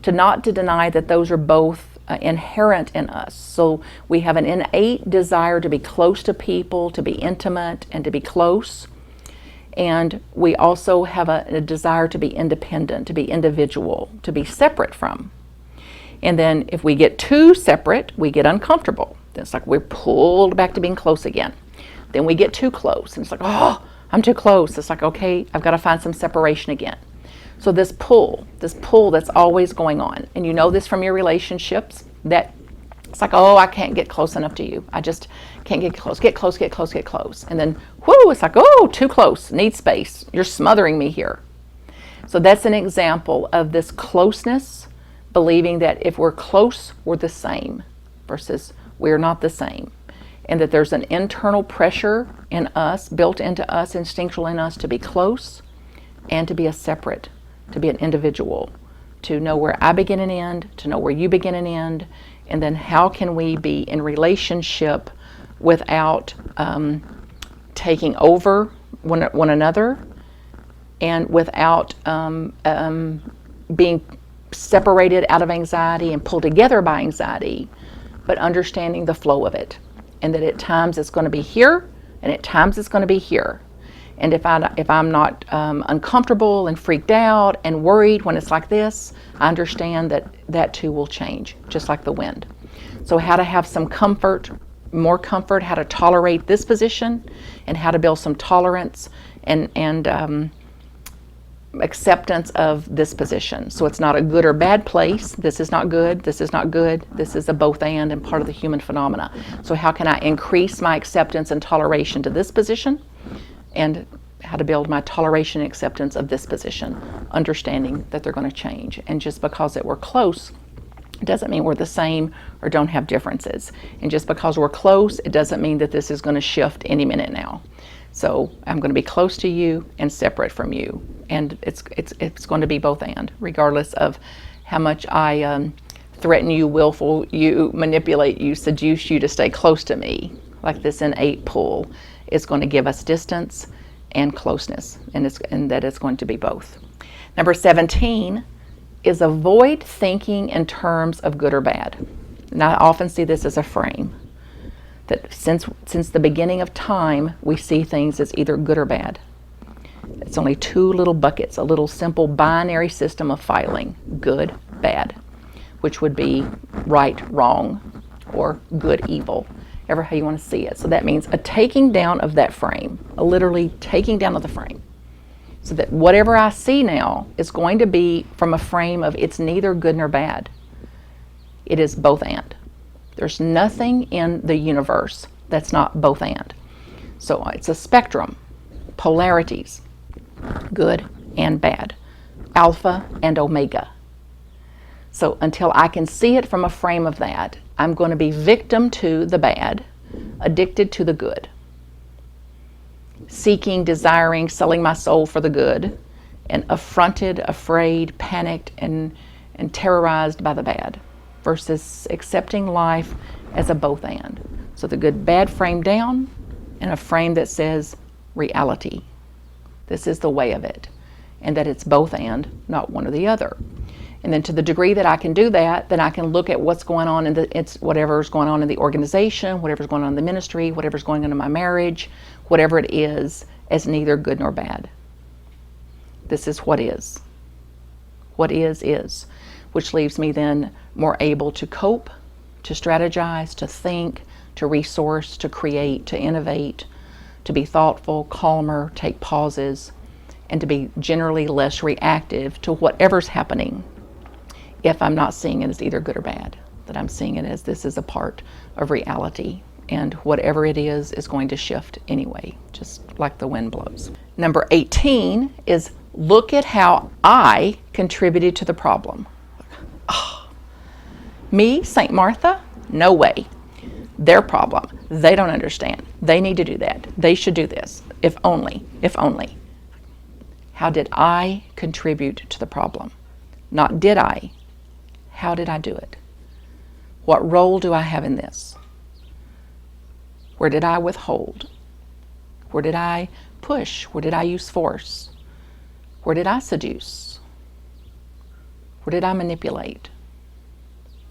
to deny that those are both inherent in us. So we have an innate desire to be close to people, to be intimate and to be close. And we also have a desire to be independent, to be individual, to be separate from. And then if we get too separate, we get uncomfortable. It's like we're pulled back to being close again. Then we get too close, and it's like, oh, I'm too close. It's like, okay, I've got to find some separation again. So this pull that's always going on, and you know this from your relationships, that it's like, oh, I can't get close enough to you. I just can't get close. Get close. And then, whoo, it's like, oh, too close. Need space. You're smothering me here. So that's an example of this closeness, believing that if we're close, we're the same, versus we're not the same. And that there's an internal pressure in us, built into us, instinctual in us, to be close, and to be a separate, to be an individual, to know where I begin and end, to know where you begin and end, and then how can we be in relationship without taking over one another, and without being separated out of anxiety and pulled together by anxiety, but understanding the flow of it, and that at times it's going to be here and at times it's going to be here. And if I'm not uncomfortable and freaked out and worried when it's like this, I understand that too will change, just like the wind. So how to have some comfort, more comfort, how to tolerate this position, and how to build some tolerance and acceptance of this position. So it's not a good or bad place. This is not good. This is not good. This is a both and part of the human phenomena. So how can I increase my acceptance and toleration to this position, and how to build my toleration and acceptance of this position, understanding that they're going to change. And just because that we're close doesn't mean we're the same or don't have differences. And just because we're close, it doesn't mean that this is going to shift any minute now. So I'm going to be close to you and separate from you. And it's going to be both and, regardless of how much I threaten you, willful you, manipulate you, seduce you to stay close to me. Like this innate pull is going to give us distance and closeness, and that it's going to be both. Number 17 is avoid thinking in terms of good or bad. And I often see this as a frame, that since the beginning of time, we see things as either good or bad. It's only two little buckets, a little simple binary system of filing, good, bad, which would be right, wrong, or good, evil, ever how you want to see it. So that means a taking down of that frame, a literally taking down of the frame, so that whatever I see now is going to be from a frame of it's neither good nor bad. It is both and. There's nothing in the universe that's not both and. So it's a spectrum, polarities, good and bad, alpha and omega. So until I can see it from a frame of that, I'm going to be victim to the bad, addicted to the good, seeking, desiring, selling my soul for the good, and affronted, afraid, panicked, and terrorized by the bad, versus accepting life as a both and. So the good bad frame down, and a frame that says reality. This is the way of it, and that it's both and, not one or the other. And then to the degree that I can do that, then I can look at what's going on whatever's going on in the organization, whatever's going on in the ministry, whatever's going on in my marriage, whatever it is, as neither good nor bad. This is what is. What is, which leaves me then more able to cope, to strategize, to think, to resource, to create, to innovate, to be thoughtful, calmer, take pauses, and to be generally less reactive to whatever's happening, if I'm not seeing it as either good or bad, that I'm seeing it as this is a part of reality, and whatever it is going to shift anyway, just like the wind blows. Number 18 is look at how I contributed to the problem. Oh, me, St. Martha? No way. Their problem. They don't understand. They need to do that. They should do this. If only. How did I contribute to the problem? Not did I. How did I do it? What role do I have in this? Where did I withhold? Where did I push? Where did I use force? Where did I seduce? Where did I manipulate?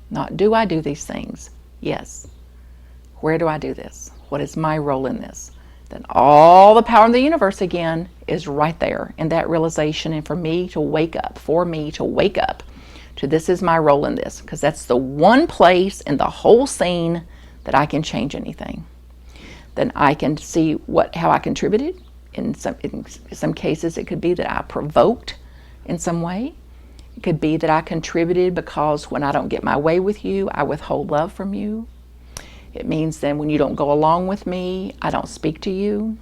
Not do I do these things? Yes. Where do I do this? What is my role in this? Then all the power in the universe again is right there in that realization, and for me to wake up to this is my role in this, because that's the one place in the whole scene that I can change anything. Then I can see how I contributed. In some cases, it could be that I provoked in some way. It could be that I contributed because when I don't get my way with you, I withhold love from you. It means then when you don't go along with me, I don't speak to you.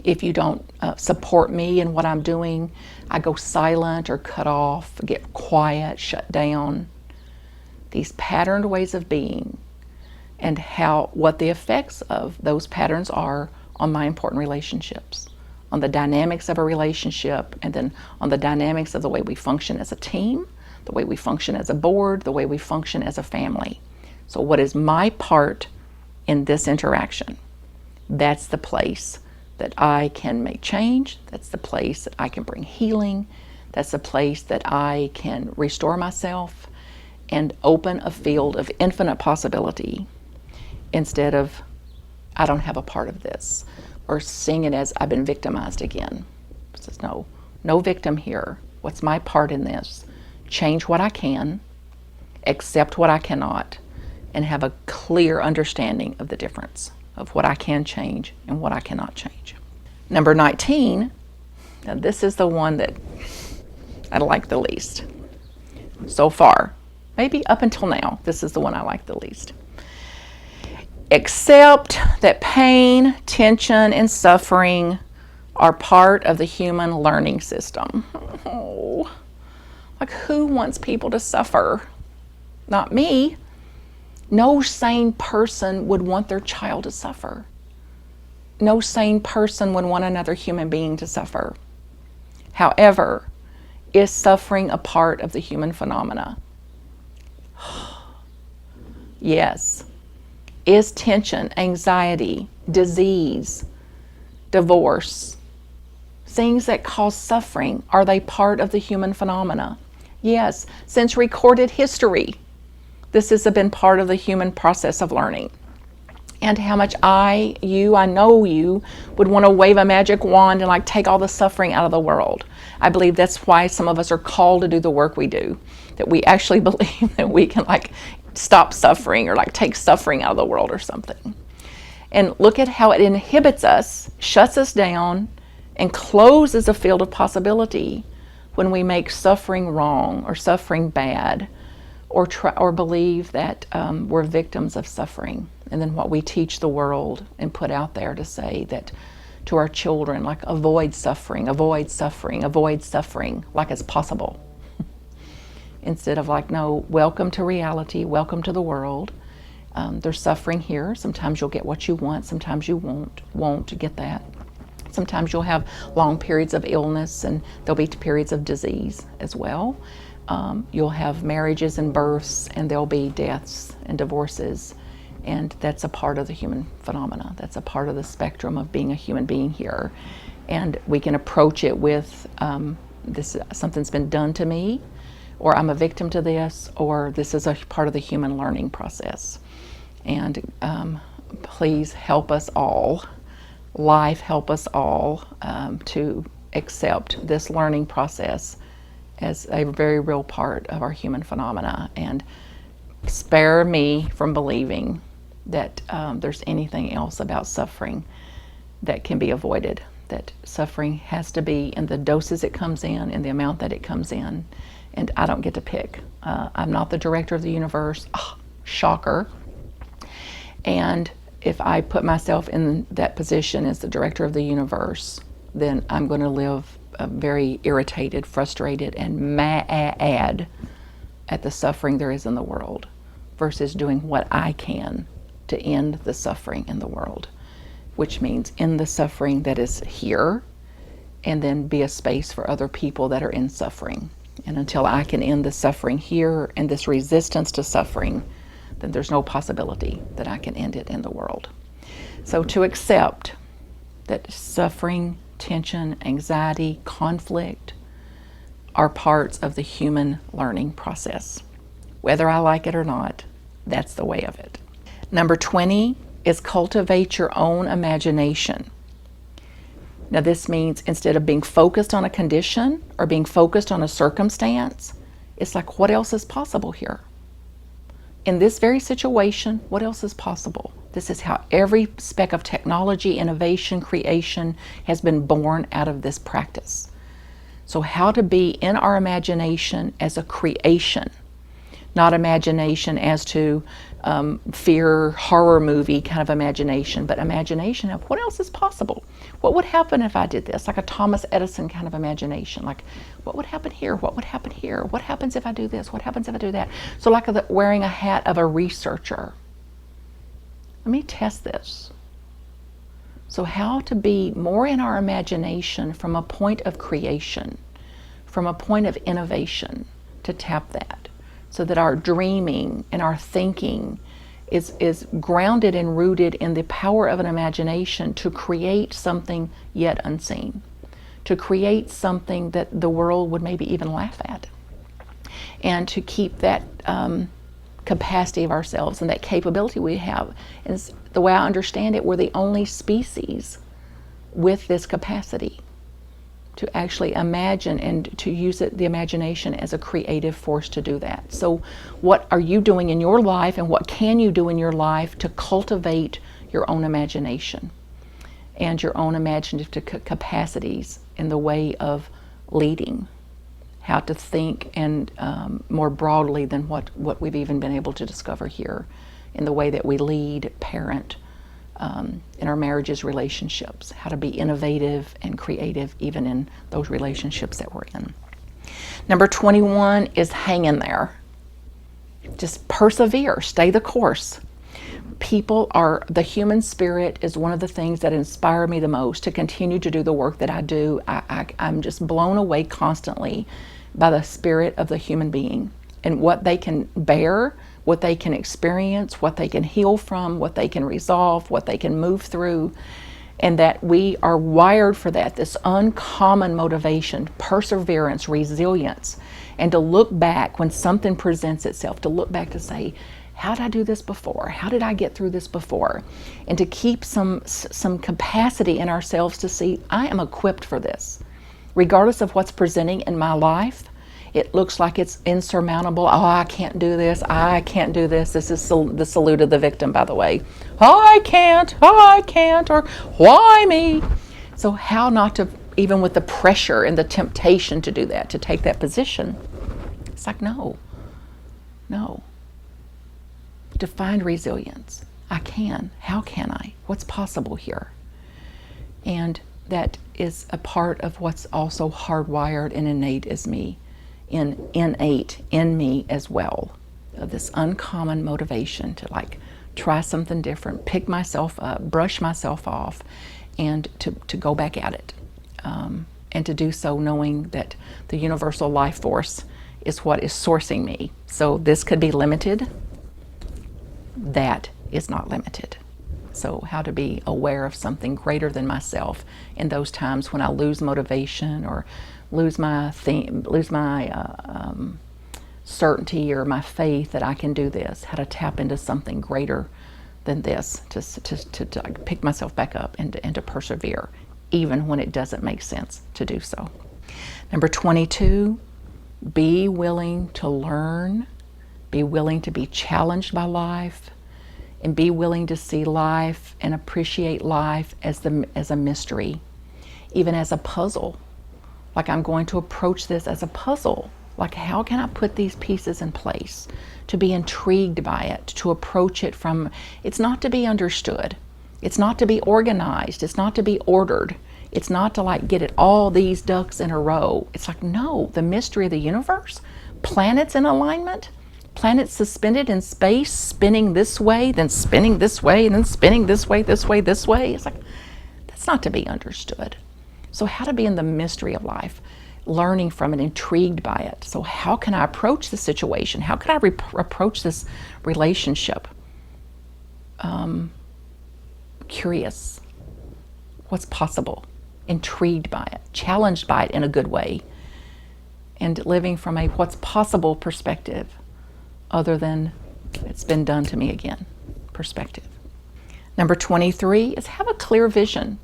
If you don't support me in what I'm doing, I go silent or cut off, get quiet, shut down. These patterned ways of being, and what the effects of those patterns are on my important relationships, on the dynamics of a relationship, and then on the dynamics of the way we function as a team, the way we function as a board, the way we function as a family. So what is my part in this interaction? That's the place that I can make change. That's the place that I can bring healing. That's the place that I can restore myself and open a field of infinite possibility, instead of, I don't have a part of this, or seeing it as I've been victimized again. It says, no victim here. What's my part in this? Change what I can, accept what I cannot, and have a clear understanding of the difference of what I can change and what I cannot change. Number 19, now this is the one that I like the least so far. Maybe up until now, this is the one I like the least. Accept that pain, tension, and suffering are part of the human learning system. Oh, like, who wants people to suffer? Not me. No sane person would want their child to suffer. No sane person would want another human being to suffer. However, is suffering a part of the human phenomena? Yes. Is tension, anxiety, disease, divorce, things that cause suffering, are they part of the human phenomena? Yes. Since recorded history, this has been part of the human process of learning. And how much I know you would want to wave a magic wand and like take all the suffering out of the world. I believe that's why some of us are called to do the work we do, that we actually believe that we can like stop suffering or like take suffering out of the world or something. And look at how it inhibits us, shuts us down, and closes a field of possibility when we make suffering wrong or suffering bad, or believe that we're victims of suffering. And then what we teach the world and put out there to say that to our children, like, avoid suffering, avoid suffering, avoid suffering, like it's possible. Instead of like, no, welcome to reality, welcome to the world. There's suffering here. Sometimes you'll get what you want, sometimes you won't get that. Sometimes you'll have long periods of illness, and there'll be periods of disease as well. You'll have marriages and births, and there'll be deaths and divorces. And that's a part of the human phenomena. That's a part of the spectrum of being a human being here. And we can approach it with, something's been done to me, or I'm a victim to this, or this is a part of the human learning process. And please help us all, life help us all to accept this learning process as a very real part of our human phenomena, and spare me from believing that there's anything else about suffering that can be avoided, that suffering has to be in the doses it comes in the amount that it comes in, and I don't get to pick. I'm not the director of the universe. Oh, shocker. And if I put myself in that position as the director of the universe, then I'm going to live very irritated, frustrated, and mad at the suffering there is in the world, versus doing what I can to end the suffering in the world, which means end the suffering that is here, and then be a space for other people that are in suffering. And until I can end the suffering here and this resistance to suffering, then there's no possibility that I can end it in the world. So to accept that suffering, tension, anxiety, conflict are parts of the human learning process. Whether I like it or not, that's the way of it. Number 20 is cultivate your own imagination. Now this means instead of being focused on a condition or being focused on a circumstance, it's like, what else is possible here? In this very situation, what else is possible? This is how every speck of technology, innovation, creation has been born out of this practice. So how to be in our imagination as a creation, not imagination as to fear, horror movie kind of imagination, but imagination of what else is possible. What would happen if I did this? Like a Thomas Edison kind of imagination. Like, what would happen here? What would happen here? What happens if I do this? What happens if I do that? So like wearing a hat of a researcher. Let me test this. So how to be more in our imagination from a point of creation, from a point of innovation, to tap that, so that our dreaming and our thinking is grounded and rooted in the power of an imagination to create something yet unseen, to create something that the world would maybe even laugh at, and to keep that capacity of ourselves and that capability we have. And the way I understand it, we're the only species with this capacity to actually imagine and to use the imagination as a creative force to do that. So what are you doing in your life, and what can you do in your life to cultivate your own imagination and your own imaginative capacities in the way of leading, how to think, and more broadly than what we've even been able to discover here, in the way that we lead, parent, in our marriages, relationships, how to be innovative and creative even in those relationships that we're in. Number 21 is hang in there. Just persevere, stay the course. The human spirit is one of the things that inspire me the most to continue to do the work that I do. I'm just blown away constantly by the spirit of the human being and what they can bear, what they can experience, what they can heal from, what they can resolve, what they can move through, and that we are wired for that, this uncommon motivation, perseverance, resilience, and to look back when something presents itself, to look back to say, how did I do this before? How did I get through this before? And to keep some capacity in ourselves to see, I am equipped for this. Regardless of what's presenting in my life, it looks like it's insurmountable. Oh, I can't do this. I can't do this. This is the salute of the victim, by the way. I can't, or why me? So how not to, even with the pressure and the temptation to do that, to take that position, it's like, no. To find resilience. I can. How can I? What's possible here? And that is a part of what's also hardwired and innate in me as well, of this uncommon motivation to try something different, pick myself up, brush myself off, and to go back at it, and to do so knowing that the universal life force is what is sourcing me. So this could be limited, that is not limited. So how to be aware of something greater than myself in those times when I lose motivation or lose my certainty or my faith that I can do this, how to tap into something greater than this, to pick myself back up and to persevere, even when it doesn't make sense to do so. Number 22, be willing to learn, be willing to be challenged by life, and be willing to see life and appreciate life as a mystery, even as a puzzle. Like, I'm going to approach this as a puzzle. Like, how can I put these pieces in place? To be intrigued by it, to approach it from, it's not to be understood. It's not to be organized. It's not to be ordered. It's not to get it all these ducks in a row. It's like, no, the mystery of the universe, planets in alignment, planets suspended in space, spinning this way, then spinning this way, and then spinning this way, this way, this way. It's like, that's not to be understood. So how to be in the mystery of life, learning from it, intrigued by it. So how can I approach the situation? How can I approach this relationship? Curious. What's possible? Intrigued by it, challenged by it in a good way, and living from a what's possible perspective, other than it's been done to me again perspective. Number 23 is have a clear vision.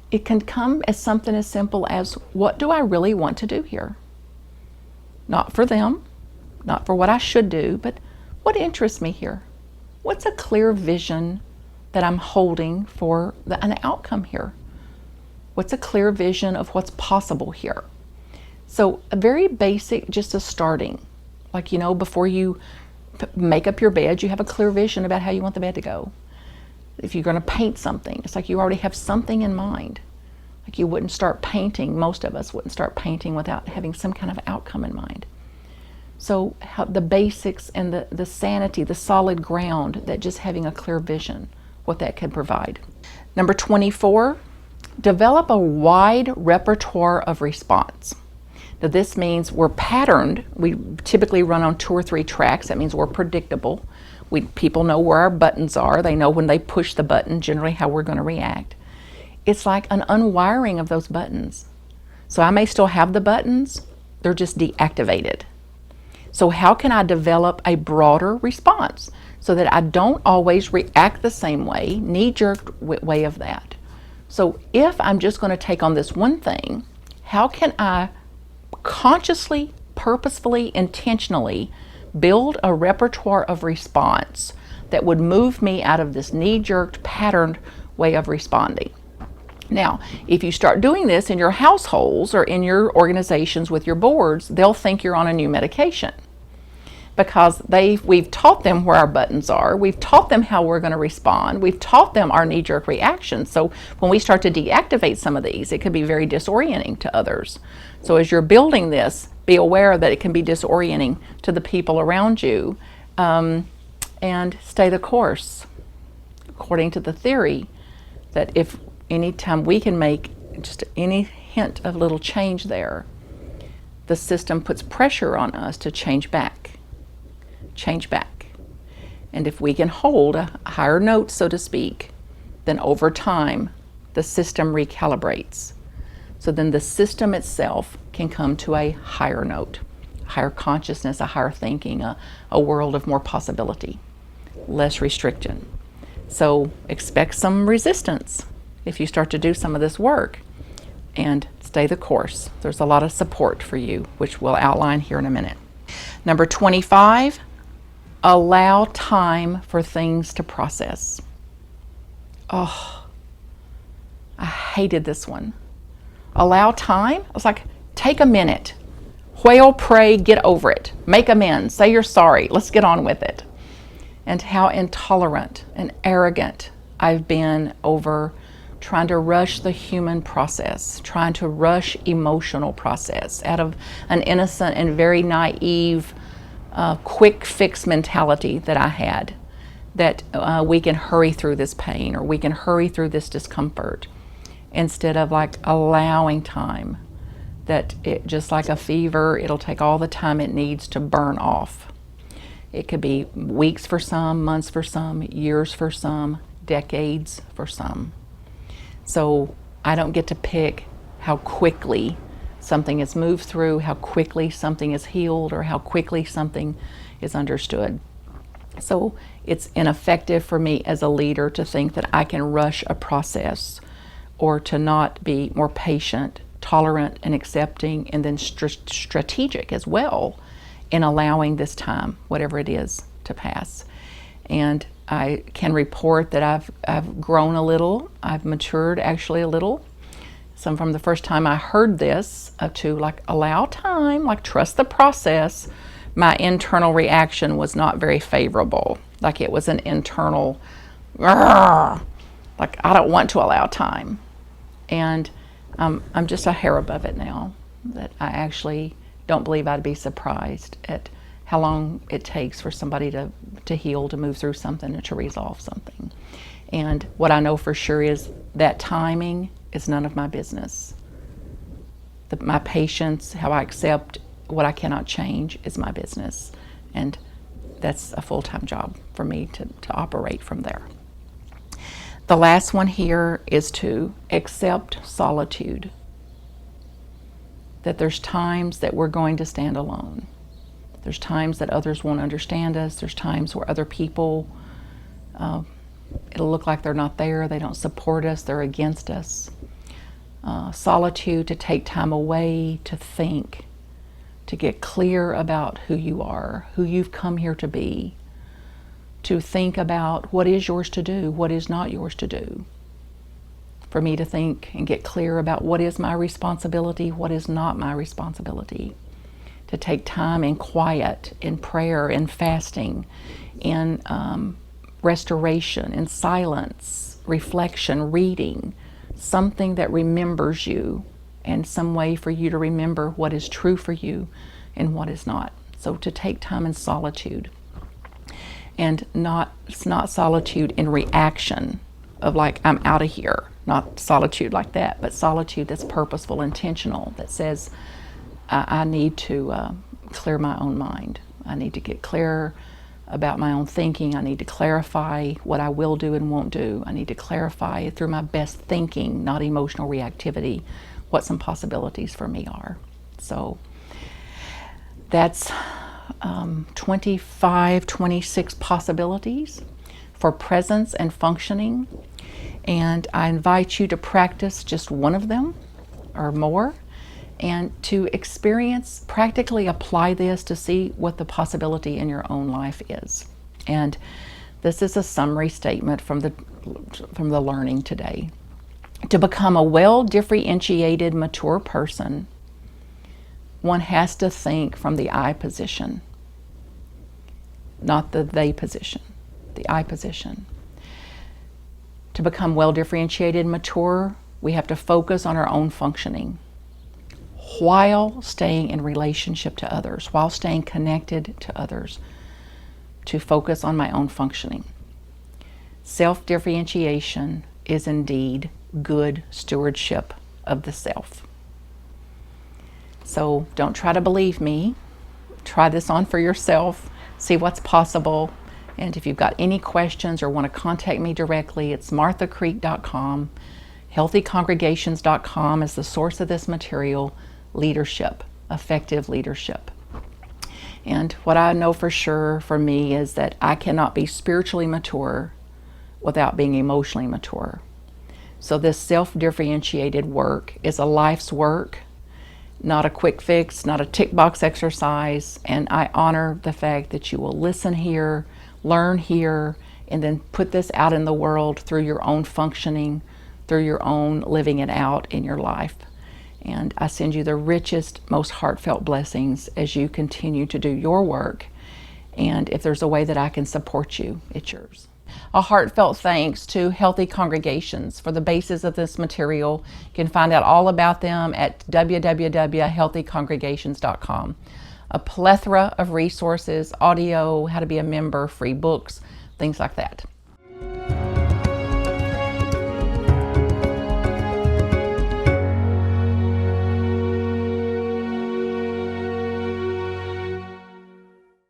It can come as something as simple as, what do I really want to do here? Not for them, not for what I should do, but what interests me here? What's a clear vision that I'm holding for an outcome here? What's a clear vision of what's possible here? So a very basic, just a starting, before you make up your bed, you have a clear vision about how you want the bed to go. If you're going to paint something, it's like you already have something in mind. Like, you wouldn't start painting, most of us wouldn't start painting without having some kind of outcome in mind. So the basics and the sanity, the solid ground, that just having a clear vision, what that can provide. Number 24, develop a wide repertoire of response. Now this means we're patterned. We typically run on 2 or 3 tracks. That means we're predictable. People know where our buttons are. They know when they push the button, generally how we're going to react. It's like an unwiring of those buttons. So I may still have the buttons, they're just deactivated. So how can I develop a broader response so that I don't always react the same way, knee-jerk way of that? So if I'm just going to take on this one thing, how can I consciously, purposefully, intentionally build a repertoire of response that would move me out of this knee-jerk patterned way of responding? Now, if you start doing this in your households or in your organizations with your boards, they'll think you're on a new medication because we've taught them where our buttons are. We've taught them how we're going to respond. We've taught them our knee-jerk reactions. So when we start to deactivate some of these, it could be very disorienting to others. So as you're building this, be aware that it can be disorienting to the people around you, and stay the course. According to the theory, that if anytime we can make just any hint of little change there, the system puts pressure on us to change back. And if we can hold a higher note, so to speak, then over time, the system recalibrates. So then the system itself can come to a higher note, higher consciousness, a higher thinking, a world of more possibility, less restriction. So expect some resistance if you start to do some of this work, and stay the course. There's a lot of support for you, which we'll outline here in a minute. Number 25, allow time for things to process. Oh, I hated this one. Allow time? I was like, take a minute. Wail, pray, get over it. Make amends, say you're sorry, let's get on with it. And how intolerant and arrogant I've been over trying to rush the human process, trying to rush emotional process out of an innocent and very naive, quick fix mentality that I had, that we can hurry through this pain or we can hurry through this discomfort, instead of like allowing time, that it, just like a fever, it'll take all the time it needs to burn off. It could be weeks for some, months for some, years for some, decades for some. So I don't get to pick how quickly something is moved through, how quickly something is healed, or how quickly something is understood. So it's ineffective for me as a leader to think that I can rush a process, or to not be more patient, tolerant, and accepting, and then strategic as well in allowing this time, whatever it is, to pass. And I can report that I've grown a little. I've matured actually a little. From the first time I heard this, to like allow time, like trust the process, my internal reaction was not very favorable. Like it was an internal, like I don't want to allow time. And I'm just a hair above it now, that I actually don't believe I'd be surprised at how long it takes for somebody to heal, to move through something, and to resolve something. And what I know for sure is that timing is none of my business. My patience, how I accept what I cannot change, is my business. And that's a full-time job for me to operate from there. The last one here is to accept solitude. That there's times that we're going to stand alone. There's times that others won't understand us. There's times where other people, it'll look like they're not there. They don't support us. They're against us. Solitude, to take time away, to think, to get clear about who you are, who you've come here to be, to think about what is yours to do, what is not yours to do. For me to think and get clear about what is my responsibility, what is not my responsibility. To take time in quiet, in prayer, in fasting, in restoration, in silence, reflection, reading, something that remembers you, and some way for you to remember what is true for you and what is not. So to take time in solitude. And it's not solitude in reaction, of like, I'm out of here. Not solitude like that, but solitude that's purposeful, intentional, that says, I need to clear my own mind. I need to get clear about my own thinking. I need to clarify what I will do and won't do. I need to clarify through my best thinking, not emotional reactivity, what some possibilities for me are. So that's 25, 26 possibilities for presence and functioning. And I invite you to practice just one of them or more, and to experience, practically apply this to see what the possibility in your own life is. And this is a summary statement from the learning today. To become a well-differentiated, mature person, one has to think from the I position, not the they position, the I position. To become well-differentiated, mature, we have to focus on our own functioning while staying in relationship to others, while staying connected to others, to focus on my own functioning. Self-differentiation is indeed good stewardship of the self. So don't try to believe me. Try this on for yourself, see what's possible. And if you've got any questions or want to contact me directly, it's marthacreek.com. Healthycongregations.com is the source of this material. Leadership, effective leadership. And what I know for sure for me is that I cannot be spiritually mature without being emotionally mature. So this self-differentiated work is a life's work, not a quick fix, not a tick box exercise. And I honor the fact that you will listen here, learn here, and then put this out in the world through your own functioning, through your own living it out in your life. And I send you the richest, most heartfelt blessings as you continue to do your work. And if there's a way that I can support you, it's yours. A heartfelt thanks to Healthy Congregations for the basis of this material. You can find out all about them at www.healthycongregations.com. A plethora of resources, audio, how to be a member, free books, things like that.